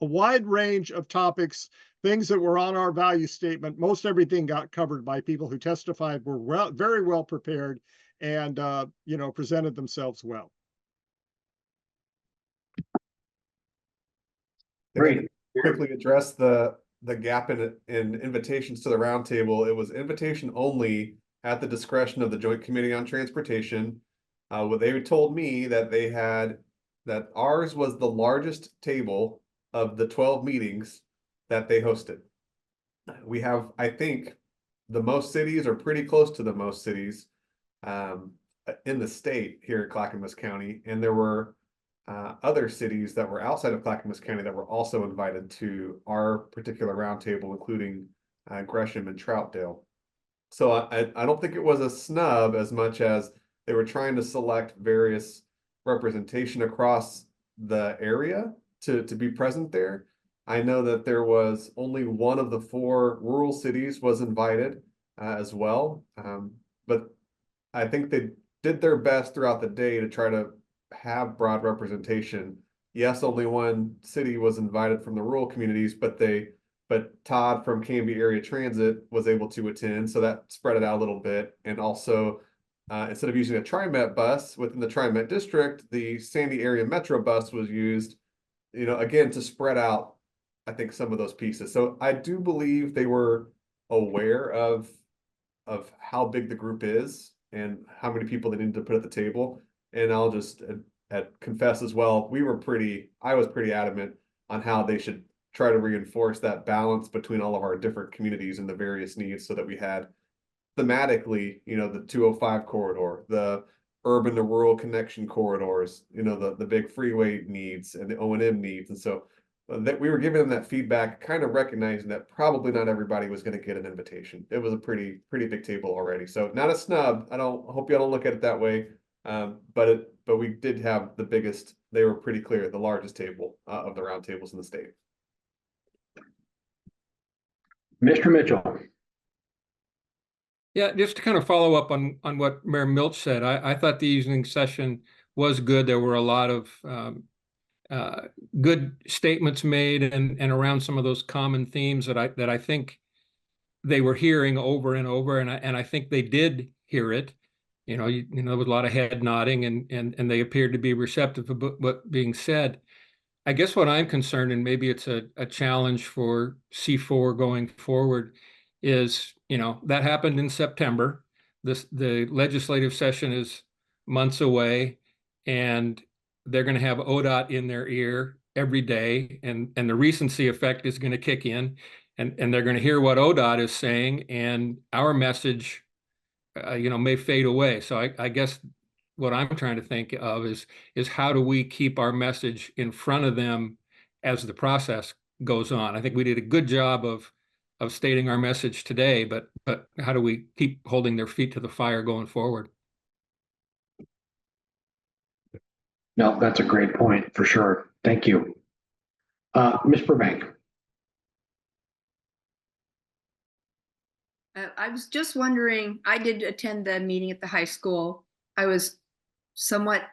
wide range of topics, things that were on our value statement. Most everything got covered by people who testified, were very well prepared, and presented themselves well. Great. Quickly address the gap in invitations to the roundtable. It was invitation only at the discretion of the Joint Committee on Transportation. What they told me that ours was the largest table of the 12 meetings that they hosted. We have, I think, the most cities, or pretty close to the most cities in the state here in Clackamas County, and there were other cities that were outside of Clackamas County that were also invited to our particular roundtable, including Gresham and Troutdale. So I don't think it was a snub as much as they were trying to select various representation across the area to be present there. I know that there was only one of the 4 rural cities was invited as well, but I think they did their best throughout the day to try to have broad representation. Yes, only one city was invited from the rural communities, but Todd from Canby Area Transit was able to attend, so that spread it out a little bit. And also, instead of using a TriMet bus within the TriMet district, the Sandy Area Metro bus was used, again, to spread out, I think, some of those pieces. So I do believe they were aware of how big the group is and how many people they need to put at the table. And I'll just confess as well, I was pretty adamant on how they should try to reinforce that balance between all of our different communities and the various needs so that we had thematically, the 205 corridor, the urban to rural connection corridors, the big freeway needs and the O&M needs. And so that we were giving them that feedback, kind of recognizing that probably not everybody was going to get an invitation. It was a pretty big table already. So not a snub. I hope y'all don't look at it that way. But we did have the biggest, they were pretty clear, the largest table of the round tables in the state. Mr. Mitchell. Yeah, just to kind of follow up on what Mayor Milch said, I thought the evening session was good. There were a lot of good statements made and around some of those common themes that I think they were hearing over and over, and I think they did hear it. There was a lot of head nodding, and they appeared to be receptive of what being said. I guess what I'm concerned, and maybe it's a challenge for C4 going forward, is, that happened in September. The legislative session is months away, and they're going to have ODOT in their ear every day, and the recency effect is going to kick in, and they're going to hear what ODOT is saying, and our message, may fade away. So I guess what I'm trying to think of is how do we keep our message in front of them as the process goes on? I think we did a good job of stating our message today, but how do we keep holding their feet to the fire going forward? No, that's a great point for sure. Thank you. Ms. Burbank. I was just wondering, I did attend the meeting at the high school. I was somewhat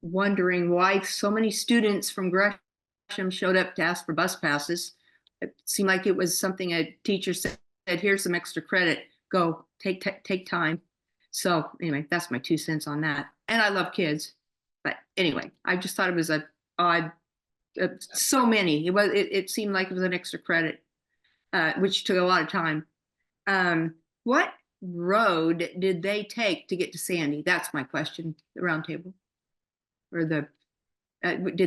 wondering why so many students from Gresham showed up to ask for bus passes. It seemed like it was something a teacher said, here's some extra credit, go take time. So anyway, that's my 2 cents on that. And I love kids, but anyway, I just thought it was a odd, so many, it seemed like it was an extra credit, which took a lot of time. What road did they take to get to Sandy? That's my question, the round table. Or did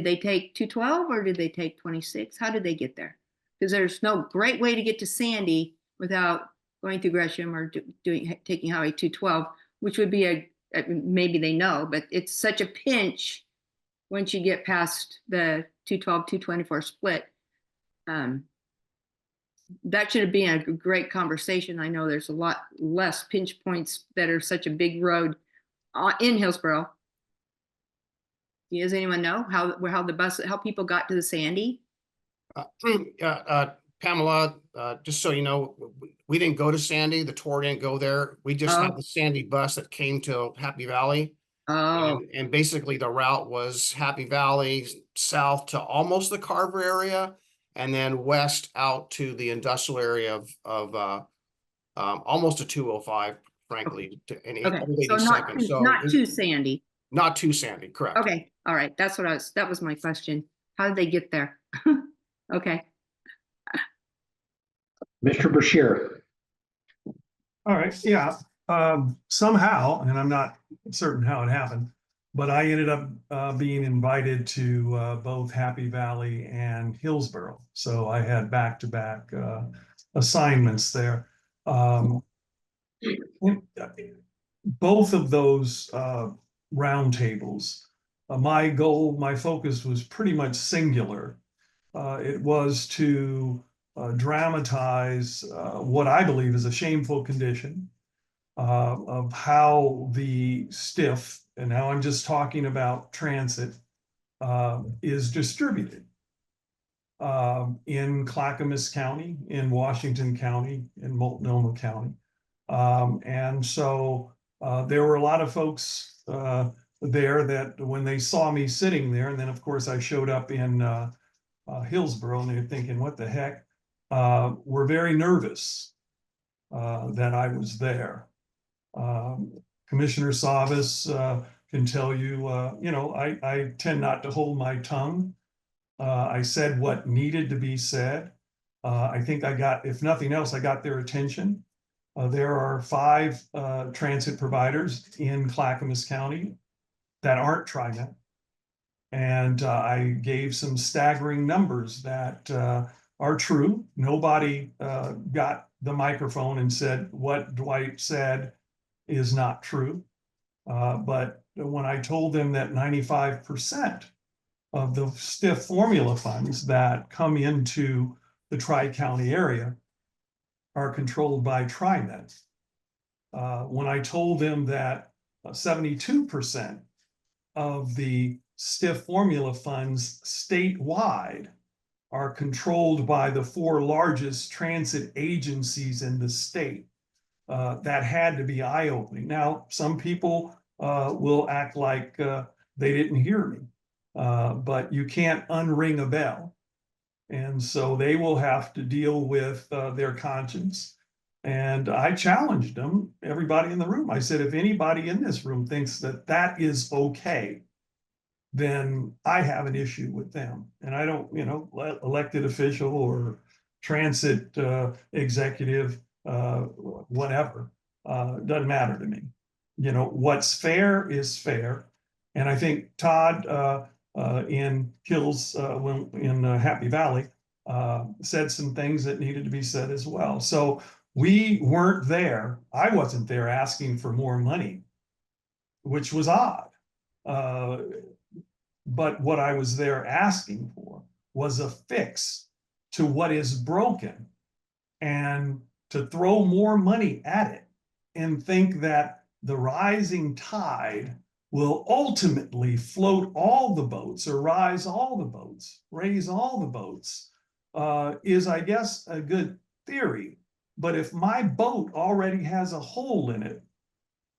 they take 212 or did they take 26? How did they get there? Because there's no great way to get to Sandy without going through Gresham or taking Highway 212, which would be maybe they know, but it's such a pinch once you get past the 212, 224 split. That should have been a great conversation. I know there's a lot less pinch points that are such a big road in Hillsborough. Does anyone know how people got to the Sandy? Pamela, just so you know, we didn't go to Sandy. The tour didn't go there. We just had the Sandy bus that came to Happy Valley. Oh. And basically the route was Happy Valley south to almost the Carver area, and then west out to the industrial area of almost a 205, frankly, to an 82nd. So not too Sandy. Not too Sandy, correct. Okay, all right. That was my question. How did they get there? Okay. Mr. Bashir. All right, yeah. Somehow, and I'm not certain how it happened, but I ended up being invited to both Happy Valley and Hillsborough. So I had back-to-back assignments there. Both of those roundtables, my focus was pretty much singular. It was to dramatize what I believe is a shameful condition of how the STIF, and now I'm just talking about transit, is distributed in Clackamas County, in Washington County, in Multnomah County. And so there were a lot of folks there that when they saw me sitting there, and then of course I showed up in Hillsborough, and they're thinking, what the heck? Were very nervous that I was there. Commissioner Savas can tell you, I tend not to hold my tongue. I said what needed to be said. I think if nothing else, I got their attention. There are 5 transit providers in Clackamas County that aren't TriMet. And I gave some staggering numbers that are true. Nobody got the microphone and said what Dwight said is not true. But when I told them that 95% of the stiff formula funds that come into the Tri-County area are controlled by TriMet. When I told them that 72% of the stiff formula funds statewide are controlled by the 4 largest transit agencies in the state, that had to be eye-opening. Now, some people will act like they didn't hear me, but you can't unring a bell. And so they will have to deal with their conscience. And I challenged them, everybody in the room. I said, if anybody in this room thinks that that is okay, then I have an issue with them. And I don't, elected official or transit executive, whatever, doesn't matter to me. What's fair is fair. And I think Todd in Hills, in Happy Valley, said some things that needed to be said as well. So we weren't there. I wasn't there asking for more money, which was odd. But what I was there asking for was a fix to what is broken, and to throw more money at it and think that the rising tide will ultimately float all the boats or raise all the boats, is, I guess, a good theory. But if my boat already has a hole in it,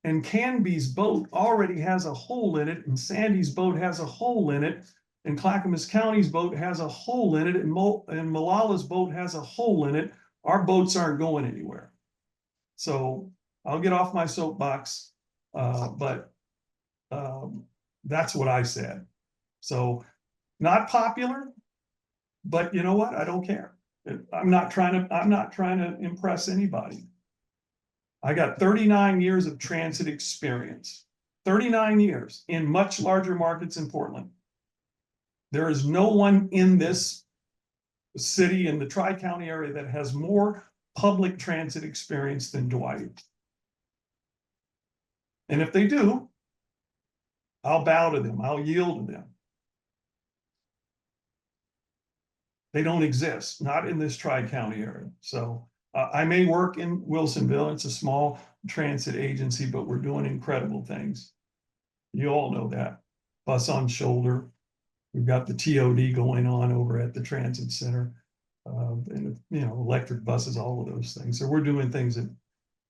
and Canby's boat already has a hole in it, and Sandy's boat has a hole in it, and Clackamas County's boat has a hole in it, and Malala's boat has a hole in it, our boats aren't going anywhere. So I'll get off my soapbox, but that's what I said. So not popular, but you know what? I don't care. I'm not trying to impress anybody. I got 39 years of transit experience, 39 years in much larger markets in Portland. There is no one in this city, in the Tri-County area, that has more public transit experience than Dwight. And if they do, I'll bow to them. I'll yield to them. They don't exist, not in this Tri-County area. So I may work in Wilsonville. It's a small transit agency, but we're doing incredible things. You all know that. Bus on shoulder. We've got the TOD going on over at the transit center. And electric buses, all of those things. So we're doing things that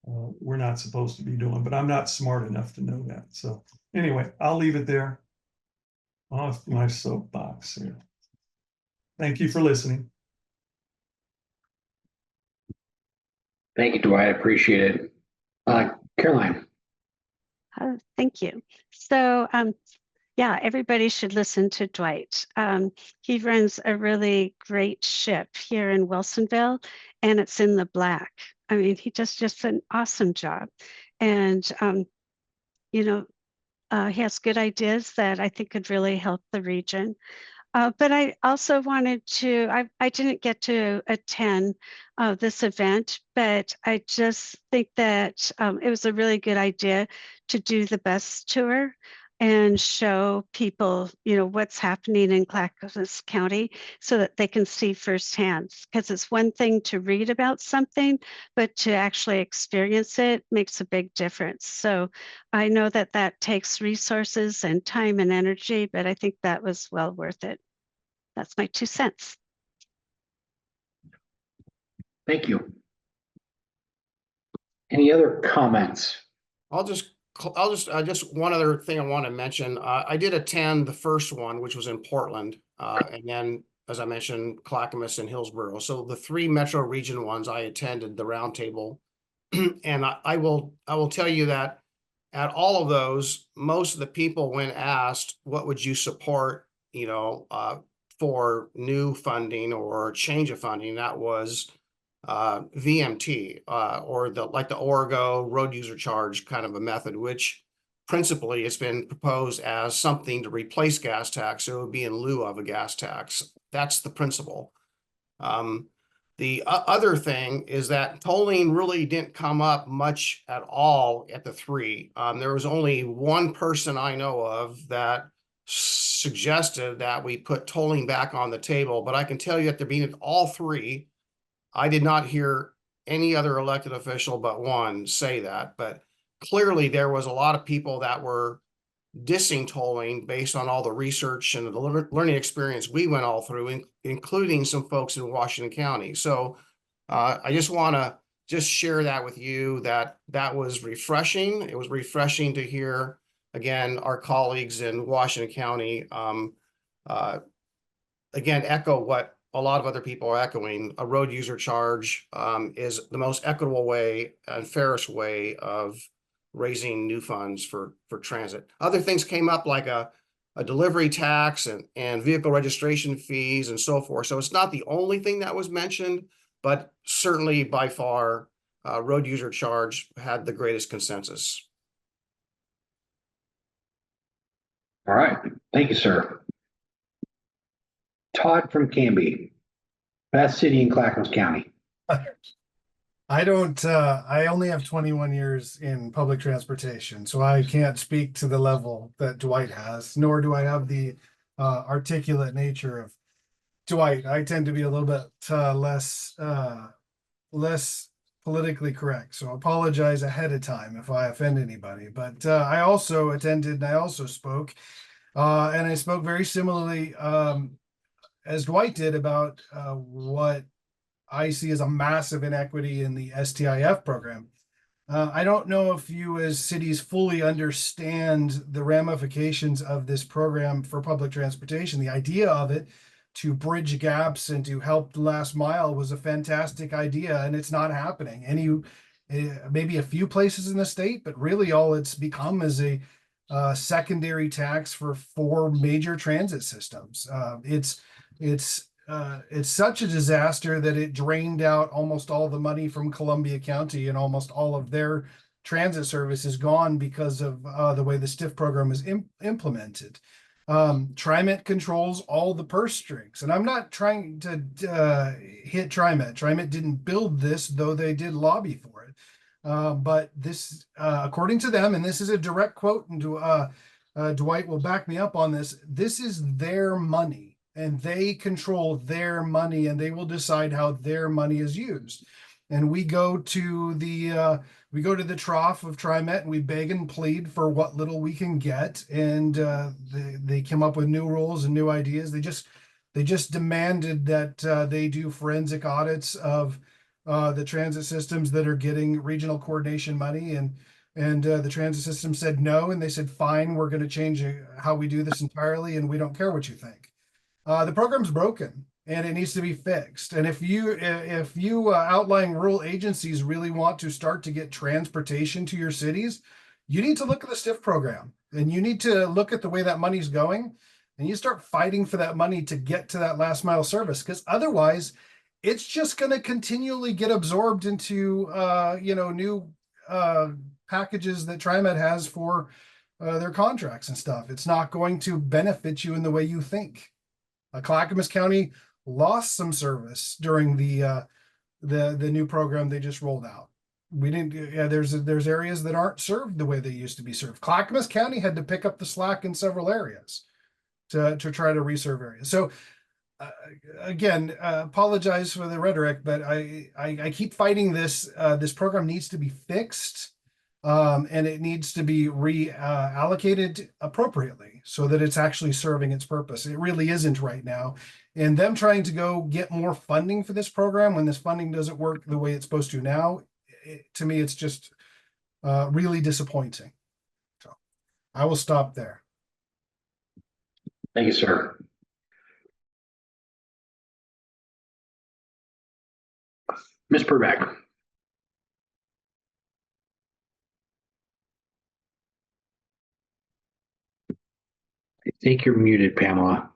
we're not supposed to be doing, but I'm not smart enough to know that. So anyway, I'll leave it there. Off my soapbox here. Thank you for listening. Thank you, Dwight. I appreciate it. Caroline. Thank you. So, yeah, everybody should listen to Dwight. He runs a really great ship here in Wilsonville, and it's in the black. I mean, he does just an awesome job. And, he has good ideas that I think could really help the region. But I also wanted to, I didn't get to attend this event, but I just think that it was a really good idea to do the bus tour and show people, what's happening in Clackamas County so that they can see firsthand. Because it's one thing to read about something, but to actually experience it makes a big difference. So I know that that takes resources and time and energy, but I think that was well worth it. That's my 2 cents. Thank you. Any other comments? Just one other thing I want to mention. I did attend the first one, which was in Portland, and then, as I mentioned, Clackamas and Hillsborough. So the 3 metro region ones, I attended the roundtable, and I will tell you that at all of those, most of the people, when asked, "What would you support?" For new funding or change of funding, that was VMT or the Orgo road user charge kind of a method, which principally it's been proposed as something to replace gas tax, so it would be in lieu of a gas tax. That's the principle. The other thing is that tolling really didn't come up much at all at the three. There was only one person I know of that suggested that we put tolling back on the table, but I can tell you at the beginning of all three, I did not hear any other elected official but one say that. But clearly there was a lot of people that were dissing tolling based on all the research and the learning experience we went all through, including some folks in Washington County. So I just want to just share that with you, that that was refreshing. It was refreshing to hear, again, our colleagues in Washington County, again, echo what a lot of other people are echoing. A road user charge is the most equitable way and fairest way of raising new funds for transit. Other things came up like a delivery tax and vehicle registration fees and so forth. So it's not the only thing that was mentioned, but certainly by far, road user charge had the greatest consensus. All right. Thank you, sir. Todd from Canby, best city in Clackamas County. I don't, I only have 21 years in public transportation, so I can't speak to the level that Dwight has, nor do I have the articulate nature of Dwight. I tend to be a little bit less politically correct. So I apologize ahead of time if I offend anybody. But I also attended and I also spoke, and I spoke very similarly as Dwight did about what I see as a massive inequity in the STIF program. I don't know if you as cities fully understand the ramifications of this program for public transportation. The idea of it to bridge gaps and to help the last mile was a fantastic idea, and it's not happening. Maybe a few places in the state, but really all it's become is a secondary tax for four major transit systems. It's such a disaster that it drained out almost all the money from Columbia County, and almost all of their transit service is gone because of the way the STIF program is implemented. TriMet controls all the purse strings, and I'm not trying to hit TriMet. TriMet didn't build this, though they did lobby for it. But this, according to them, and this is a direct quote, and Dwight will back me up on this, this is their money. And they control their money, and they will decide how their money is used. And we go to the trough of TriMet, and we beg and plead for what little we can get. And they come up with new rules and new ideas. They just demanded that they do forensic audits of the transit systems that are getting regional coordination money, and the transit system said no, and they said fine, we're going to change how we do this entirely, and we don't care what you think. The program's broken and it needs to be fixed. And if you outlying rural agencies really want to start to get transportation to your cities, you need to look at the STIF program, and you need to look at the way that money's going, and you start fighting for that money to get to that last mile service, because otherwise it's just going to continually get absorbed into new packages that TriMet has for their contracts and stuff. It's not going to benefit you in the way you think. Clackamas County lost some service during the new program they just rolled out. We didn't. Yeah, there's areas that aren't served the way they used to be served. Clackamas County had to pick up the slack in several areas to try to reserve areas. So again, apologize for the rhetoric, but I keep fighting this. This program needs to be fixed. And it needs to be reallocated appropriately so that it's actually serving its purpose. It really isn't right now. And them trying to go get more funding for this program when this funding doesn't work the way it's supposed to now, to me, it's just really disappointing. So I will stop there. Thank you, sir. Ms. Purback. I think you're muted, Pamela.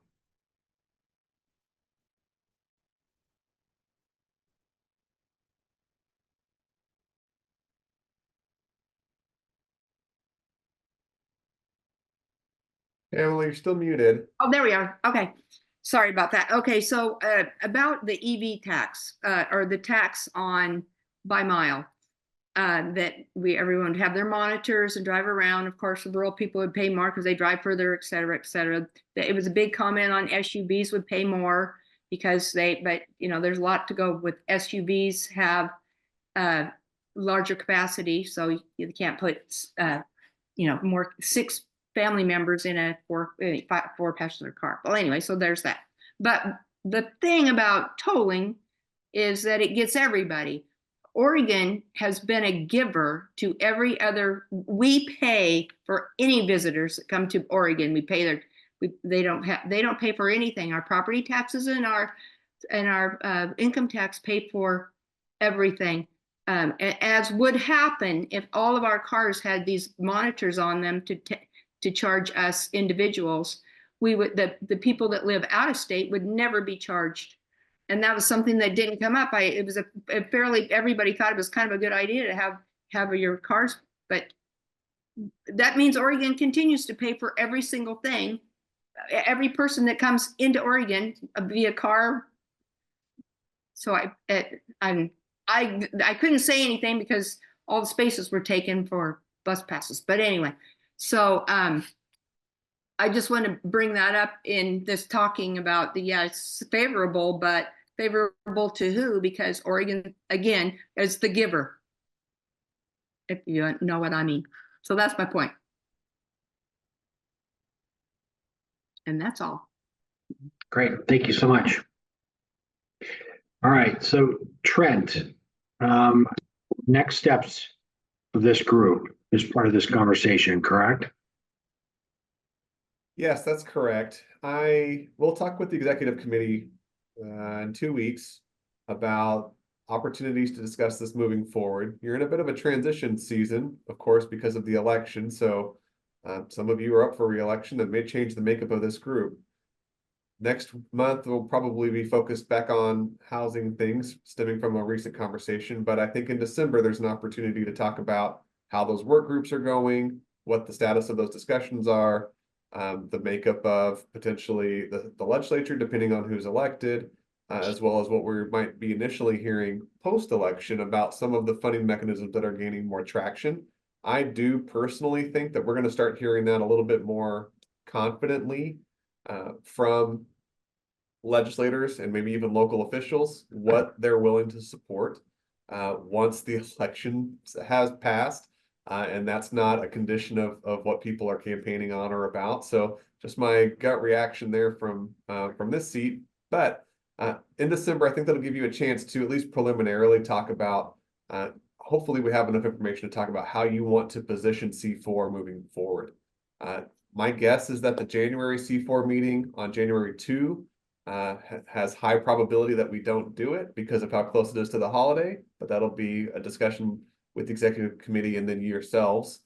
Emily, you're still muted. Oh, there we are. Okay. Sorry about that. Okay, so about the EV tax or the tax on by mile, that everyone would have their monitors and drive around. Of course, the rural people would pay more because they drive further, et cetera, et cetera. It was a big comment on SUVs would pay more because but there's a lot to go with SUVs have larger capacity, so you can't put more 6 family members in a 4 passenger car. Well, anyway, so there's that. But the thing about tolling is that it gets everybody. Oregon has been a giver to every other. We pay for any visitors that come to Oregon. We pay they don't pay for anything. Our property taxes and our income tax pay for everything. As would happen if all of our cars had these monitors on them to charge us individuals, the people that live out of state would never be charged. And that was something that didn't come up. It was everybody thought it was kind of a good idea to have your cars, but that means Oregon continues to pay for every single thing. Every person that comes into Oregon via car. So I couldn't say anything because all the spaces were taken for bus passes. But anyway, so I just want to bring that up in this talking about it's favorable, but favorable to who? Because Oregon, again, is the giver, if you know what I mean. So that's my point. And that's all. Great, thank you so much. All right, so Trent, next steps of this group is part of this conversation, correct? Yes, that's correct. I will talk with the executive committee in 2 weeks about opportunities to discuss this moving forward. You're in a bit of a transition season, of course, because of the election. So some of you are up for re-election that may change the makeup of this group. Next month, we'll probably be focused back on housing things stemming from a recent conversation. But I think in December, there's an opportunity to talk about how those work groups are going, what the status of those discussions are, the makeup of potentially the legislature, depending on who's elected, as well as what we might be initially hearing post-election about some of the funding mechanisms that are gaining more traction. I do personally think that we're going to start hearing that a little bit more confidently from legislators and maybe even local officials, what they're willing to support once the election has passed. And that's not a condition of what people are campaigning on or about. So just my gut reaction there from this seat. But in December, I think that'll give you a chance to at least preliminarily talk about, hopefully we have enough information to talk about how you want to position C4 moving forward. My guess is that the January C4 meeting on January 2 has high probability that we don't do it because of how close it is to the holiday, but that'll be a discussion with the executive committee and then yourselves,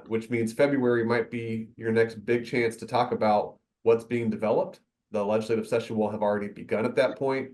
which means February might be your next big chance to talk about what's being developed. The legislative session will have already begun at that point,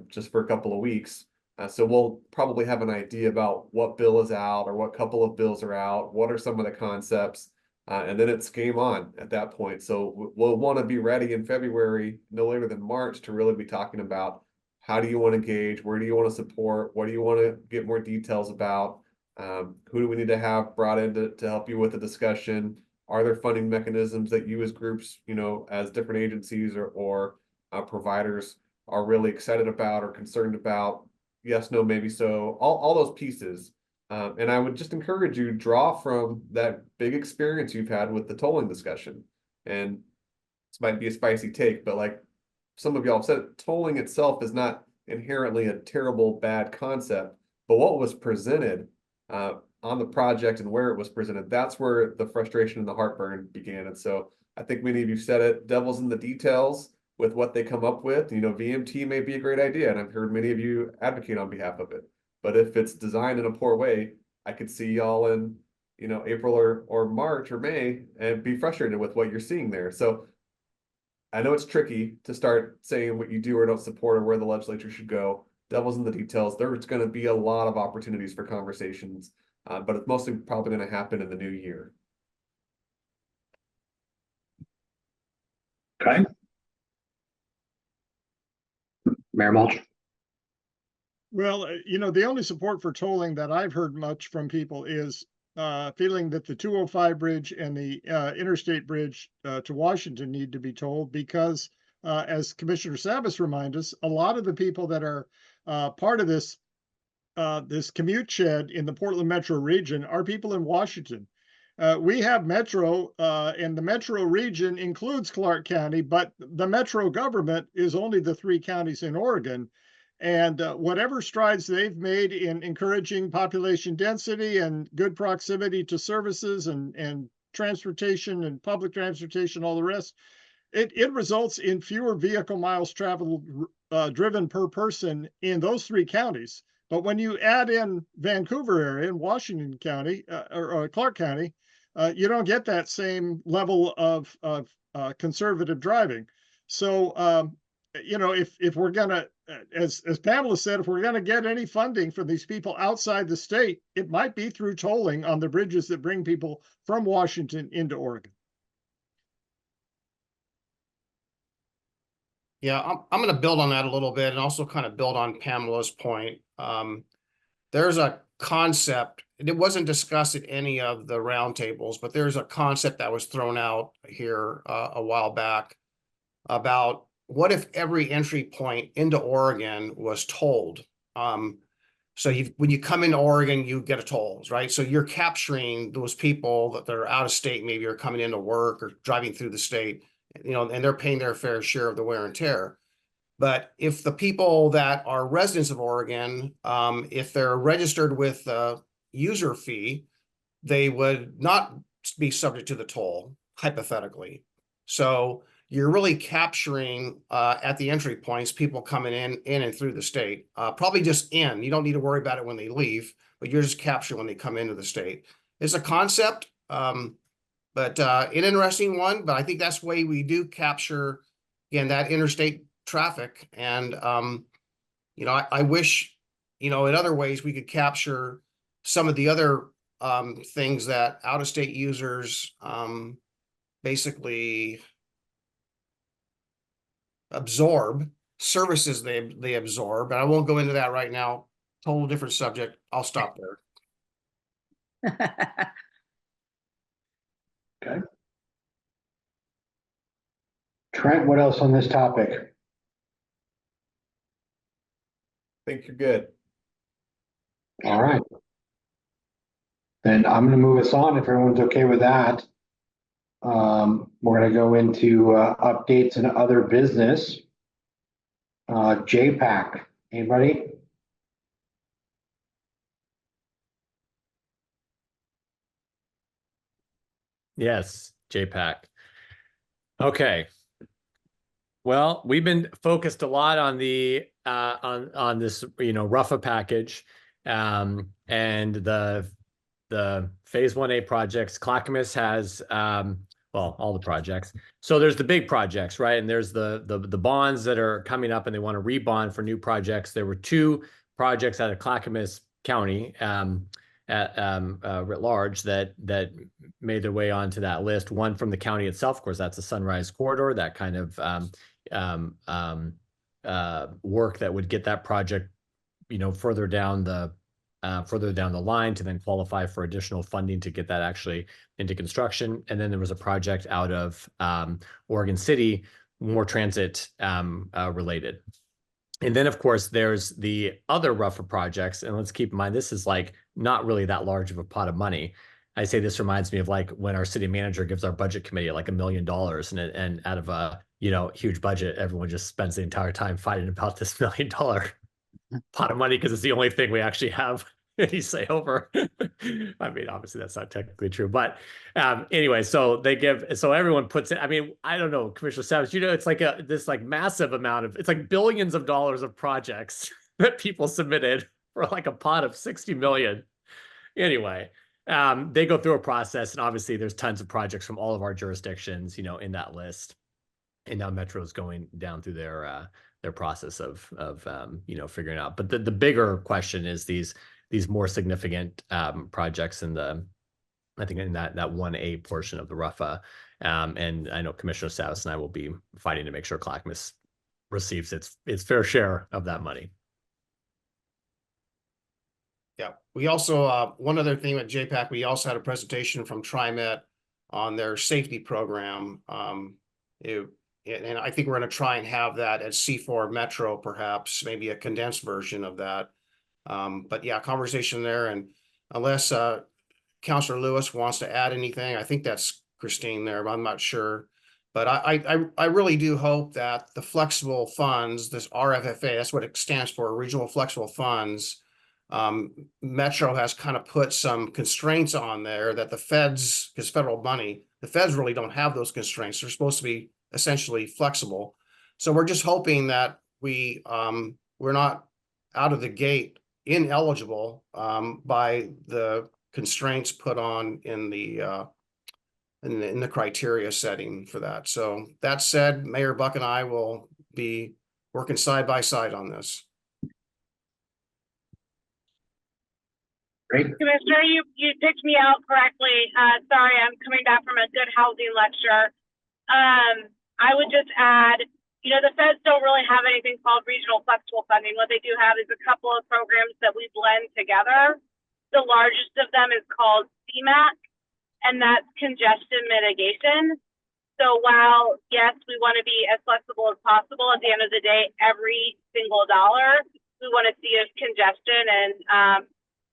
just for a couple of weeks. So we'll probably have an idea about what bill is out or what couple of bills are out, what are some of the concepts, and then it's game on at that point. So we'll want to be ready in February, no later than March, to really be talking about how do you want to engage, where do you want to support, what do you want to get more details about, who do we need to have brought in to help you with the discussion, are there funding mechanisms that you as groups, as different agencies or providers are really excited about or concerned about, yes, no, maybe so, all those pieces. And I would just encourage you, draw from that big experience you've had with the tolling discussion. And this might be a spicy take, but like some of y'all have said, tolling itself is not inherently a terrible, bad concept. But what was presented on the project and where it was presented, that's where the frustration and the heartburn began. And so I think many of you said it, devil's in the details with what they come up with. VMT may be a great idea, and I've heard many of you advocate on behalf of it. But if it's designed in a poor way, I could see y'all in, April or March or May and be frustrated with what you're seeing there. So I know it's tricky to start saying what you do or don't support or where the legislature should go. Devil's in the details. There's going to be a lot of opportunities for conversations, but it's mostly probably going to happen in the new year. Okay. Mayor Mulch. Well, the only support for tolling that I've heard much from people is feeling that the 205 bridge and the interstate bridge to Washington need to be tolled because, as Commissioner Savas reminded us, a lot of the people that are part of this commute shed in the Portland metro region are people in Washington. We have metro, and the metro region includes Clark County, but the metro government is only the 3 counties in Oregon. And whatever strides they've made in encouraging population density and good proximity to services and transportation and public transportation, all the rest, it results in fewer vehicle miles traveled driven per person in those 3 counties. But when you add in Vancouver area in Washington County or Clark County, you don't get that same level of conservative driving. So, if we're gonna, as Pamela said, if we're gonna get any funding for these people outside the state, it might be through tolling on the bridges that bring people from Washington into Oregon. Yeah, I'm going to build on that a little bit and also kind of build on Pamela's point. There's a concept, and it wasn't discussed at any of the roundtables, but there's a concept that was thrown out here a while back about what if every entry point into Oregon was tolled? So when you come into Oregon, you get a tolls, right? So you're capturing those people that are out of state, maybe are coming into work or driving through the state, and they're paying their fair share of the wear and tear. But if the people that are residents of Oregon, if they're registered with a user fee, they would not be subject to the toll, hypothetically. So you're really capturing at the entry points people coming in and through the state, probably just in. You don't need to worry about it when they leave, but you're just capturing when they come into the state. It's a concept, but an interesting one. But I think that's the way we do capture, again, that interstate traffic. And I wish, in other ways we could capture some of the other things that out-of-state users basically absorb, services they absorb. But I won't go into that right now. Total different subject. I'll stop there. Okay. Trent, what else on this topic? I think you're good. All right. Then I'm going to move us on if everyone's okay with that. We're going to go into updates and other business. JPAC, anybody? Yes, JPAC. Okay. Well, we've been focused a lot on the on this, RUFA package, and the phase 1A projects. Clackamas has well, all the projects. So there's the big projects, right? And there's the bonds that are coming up, and they want to rebond for new projects. There were 2 projects out of Clackamas County writ large that made their way onto that list. One from the county itself, of course, that's the Sunrise Corridor, that kind of work that would get that project, further down the line to then qualify for additional funding to get that actually into construction. And then there was a project out of Oregon City, more transit related. And then, of course, there's the other RUFA projects. And let's keep in mind, this is like not really that large of a pot of money. I say this reminds me of like when our city manager gives our budget committee like $1 million, and out of a huge budget, everyone just spends the entire time fighting about this $1 million pot of money because it's the only thing we actually have any say over. I mean, obviously that's not technically true, but anyway, so everyone puts it. I mean, I don't know, Commissioner Savage, it's like this like massive amount of, it's like billions of dollars of projects that people submitted for like a pot of 60 million. Anyway, they go through a process, and obviously there's tons of projects from all of our jurisdictions, in that list. And now Metro is going down through their process of figuring out. But the bigger question is these more significant projects in the I think in that 1A portion of the RUFA. And I know Commissioner Savis and I will be fighting to make sure Clackamas receives its fair share of that money. Yeah, we also, one other thing with JPAC, we also had a presentation from TriMet on their safety program. And I think we're going to try and have that at C4 Metro, perhaps, maybe a condensed version of that. But yeah, conversation there. And unless Councilor Lewis wants to add anything, I think that's Christine there, but I'm not sure. But I really do hope that the flexible funds, this RFFA, that's what it stands for, Regional Flexible Funds. Metro has kind of put some constraints on there that the feds, because federal money, the feds really don't have those constraints. They're supposed to be essentially flexible. So we're just hoping that we're not out of the gate ineligible by the constraints put on in the criteria setting for that. So that said, Mayor Buck and I will be working side by side on this. Great. Commissioner, you picked me out correctly. Sorry, I'm coming back from a good housing lecture. I would just add, the feds don't really have anything called regional flexible funding. What they do have is a couple of programs that we blend together. The largest of them is called CMAC, and that's congestion mitigation. So while, yes, we want to be as flexible as possible, at the end of the day, every single dollar we want to see is congestion and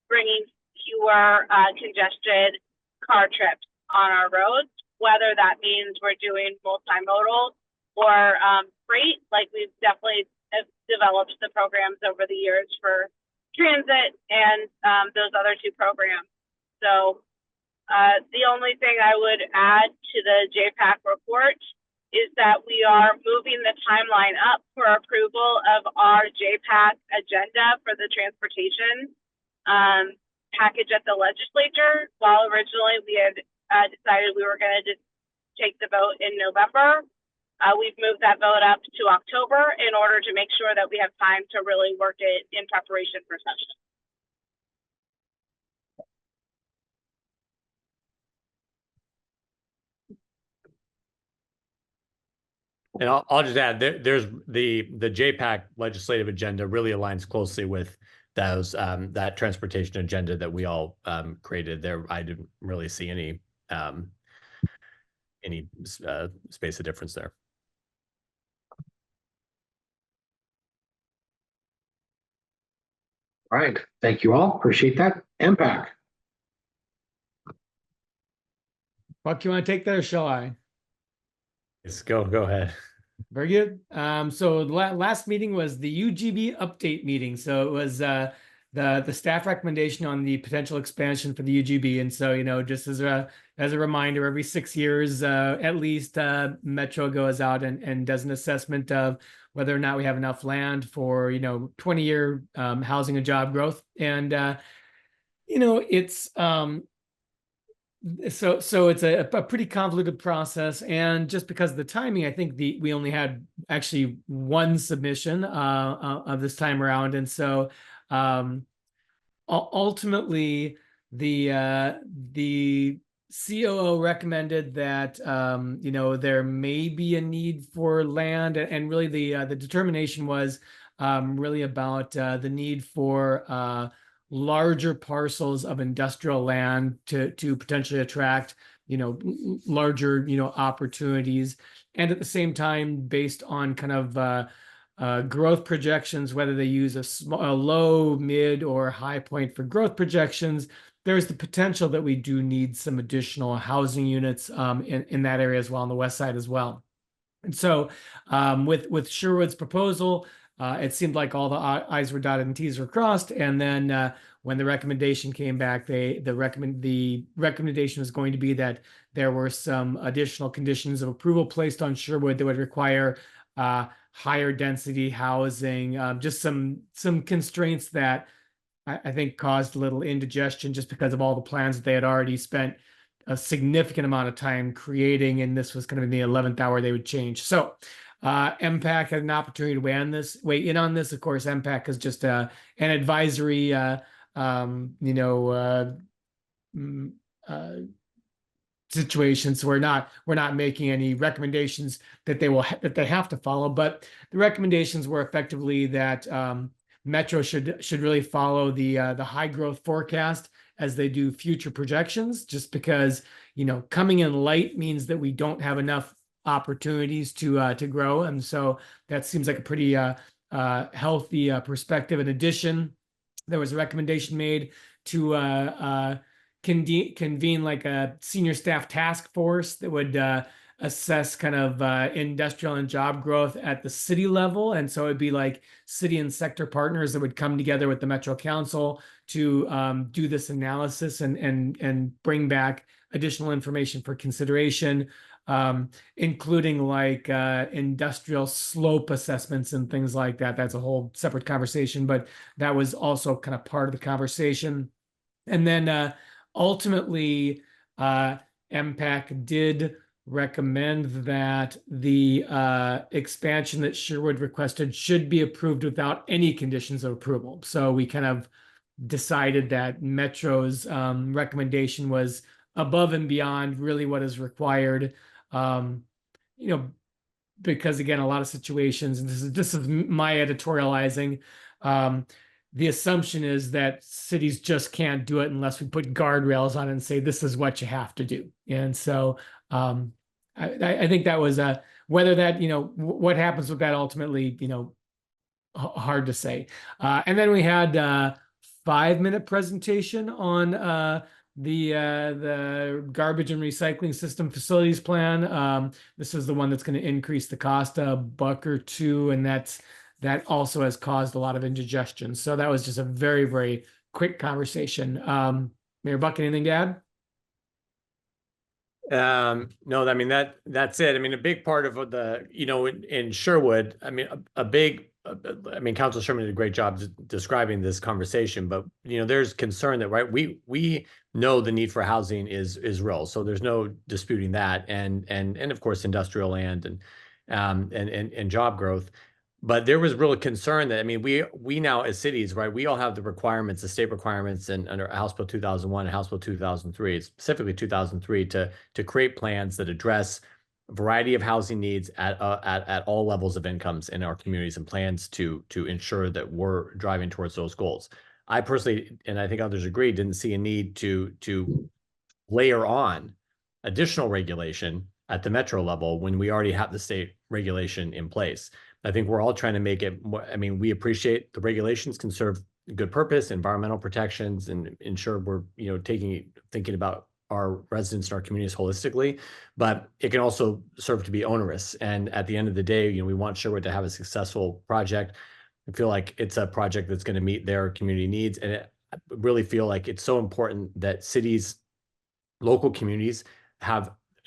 bringing fewer congested car trips on our roads, whether that means we're doing multimodal or freight, like we've definitely developed the programs over the years for transit and those other two programs. So the only thing I would add to the JPAC report is that we are moving the timeline up for approval of our JPAC agenda for the transportation package at the legislature. While originally we had decided we were going to just take the vote in November, we've moved that vote up to October in order to make sure that we have time to really work it in preparation for session. And I'll just add there's the JPAC legislative agenda really aligns closely with those that transportation agenda that we all created there. I didn't really see any space of difference there. All right. Thank you all. Appreciate that. MPAC. Buck, you want to take that or shall I? Yes, go ahead. Very good. So the last meeting was the UGB update meeting. So it was the staff recommendation on the potential expansion for the UGB. And so, just as a reminder, every 6 years, at least, Metro goes out and does an assessment of whether or not we have enough land for, 20-year housing and job growth. And, it's so it's a pretty convoluted process, and just because of the timing, I think we only had actually one submission of this time around, and so ultimately the COO recommended that there may be a need for land, and really the determination was really about the need for larger parcels of industrial land to potentially attract larger opportunities, and at the same time based on kind of growth projections, whether they use a low, mid, or high point for growth projections, there's the potential that we do need some additional housing units in that area as well, on the west side as well. And so with Sherwood's proposal, it seemed like all the I's were dotted and T's were crossed. And then when the recommendation came back, the recommendation was going to be that there were some additional conditions of approval placed on Sherwood that would require higher density housing, just some constraints that I think caused a little indigestion just because of all the plans that they had already spent a significant amount of time creating, and this was kind of in the 11th hour they would change. So MPAC had an opportunity to weigh in on this. Of course, MPAC is just an advisory situations. We're not making any recommendations that they have to follow, but the recommendations were effectively that Metro should really follow the high growth forecast as they do future projections, just because, you know, coming in light means that we don't have enough opportunities to grow, and so that seems like a pretty healthy perspective. In addition, there was a recommendation made to convene like a senior staff task force that would assess kind of industrial and job growth at the city level. And so it'd be like city and sector partners that would come together with the Metro Council to do this analysis and bring back additional information for consideration, including like industrial slope assessments and things like that. That's a whole separate conversation, but that was also kind of part of the conversation. And then ultimately, MPAC did recommend that the expansion that Sherwood requested should be approved without any conditions of approval. So we kind of decided that Metro's recommendation was above and beyond really what is required. You know, because again, a lot of situations, and this is my editorializing, the assumption is that cities just can't do it unless we put guardrails on it and say this is what you have to do. And so I think that was whether that, you know, what happens with that ultimately, you know, hard to say. And then we had 5-minute presentation on the garbage and recycling system facilities plan. This is the one that's going to increase the cost a buck or two, and that also has caused a lot of indigestion. So that was just a very, very quick conversation. Mayor Buck, anything to add? No, I mean, that's it. I mean, a big part of the, you know, in Sherwood, I mean, I mean, Councilor Sherman did a great job describing this conversation, but, you know, there's concern that, right, we know the need for housing is real. So there's no disputing that. And of course, industrial land and job growth. But there was real concern that, I mean, we now as cities, right, we all have the requirements, the state requirements, and under House Bill 2001 and House Bill 2003, specifically 2003, to create plans that address a variety of housing needs at all levels of incomes in our communities, and plans to ensure that we're driving towards those goals. I personally, and I think others agree, didn't see a need to layer on additional regulation at the metro level when we already have the state regulation in place. I think we're all trying to make it more, I mean, we appreciate the regulations can serve a good purpose, environmental protections, and ensure we're, you know, thinking about our residents and our communities holistically, but it can also serve to be onerous. And at the end of the day, you know, we want Sherwood to have a successful project. I feel like it's a project that's going to meet their community needs. And I really feel like it's so important that cities, local communities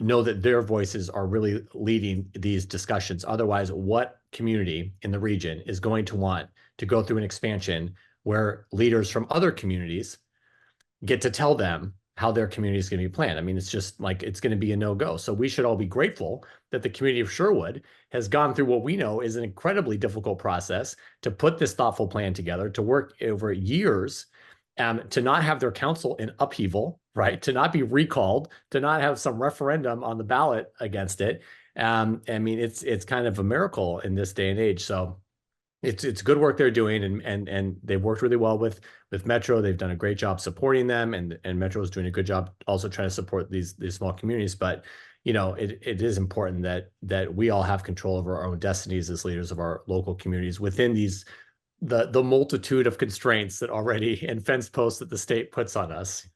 know that their voices are really leading these discussions. Otherwise, what community in the region is going to want to go through an expansion where leaders from other communities get to tell them how their community is going to be planned? I mean, it's just like, it's going to be a no-go. So we should all be grateful that the community of Sherwood has gone through what we know is an incredibly difficult process to put this thoughtful plan together, to work over years, to not have their council in upheaval, right? To not be recalled, to not have some referendum on the ballot against it. I mean, it's kind of a miracle in this day and age. So it's good work they're doing, and they've worked really well with Metro. They've done a great job supporting them, and Metro is doing a good job also trying to support these small communities. But, you know, it is important that we all have control over our own destinies as leaders of our local communities within the multitude of constraints that already and fence posts that the state puts on us.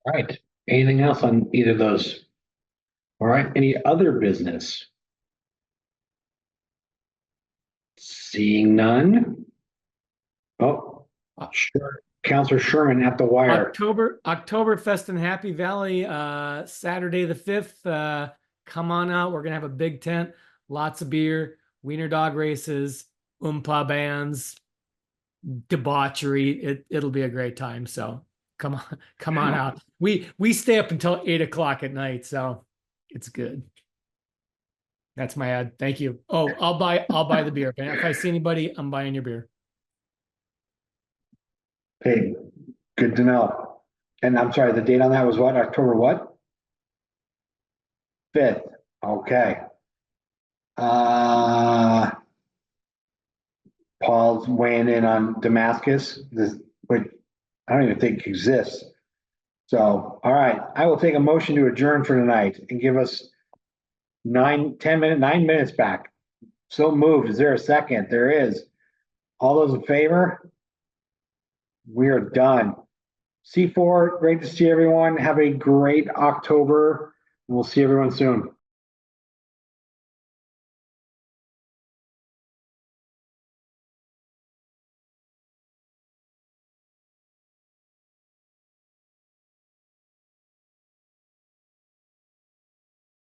All right. Anything else on either of those? All right. Any other business? Seeing none. Oh, sure. Counselor Sherman at the wire. Oktoberfest in Happy Valley, Saturday the 5th. Come on out. We're gonna have a big tent, lots of beer, wiener dog races, oompa bands, debauchery. It'll be a great time. So come on out. We stay up until 8 o'clock at night, so it's good. That's my ad. Thank you. Oh, I'll buy the beer. If I see anybody, I'm buying your beer. Okay, good to know. And I'm sorry, the date on that was what? October what? 5th. Okay. Paul's weighing in on Damascus, which I don't even think exists. So, all right, I will take a motion to adjourn for tonight and give us 9 minutes back. So moved. Is there a second? There is. All those in favor? We are done. C4, great to see everyone. Have a great October. We'll see everyone soon.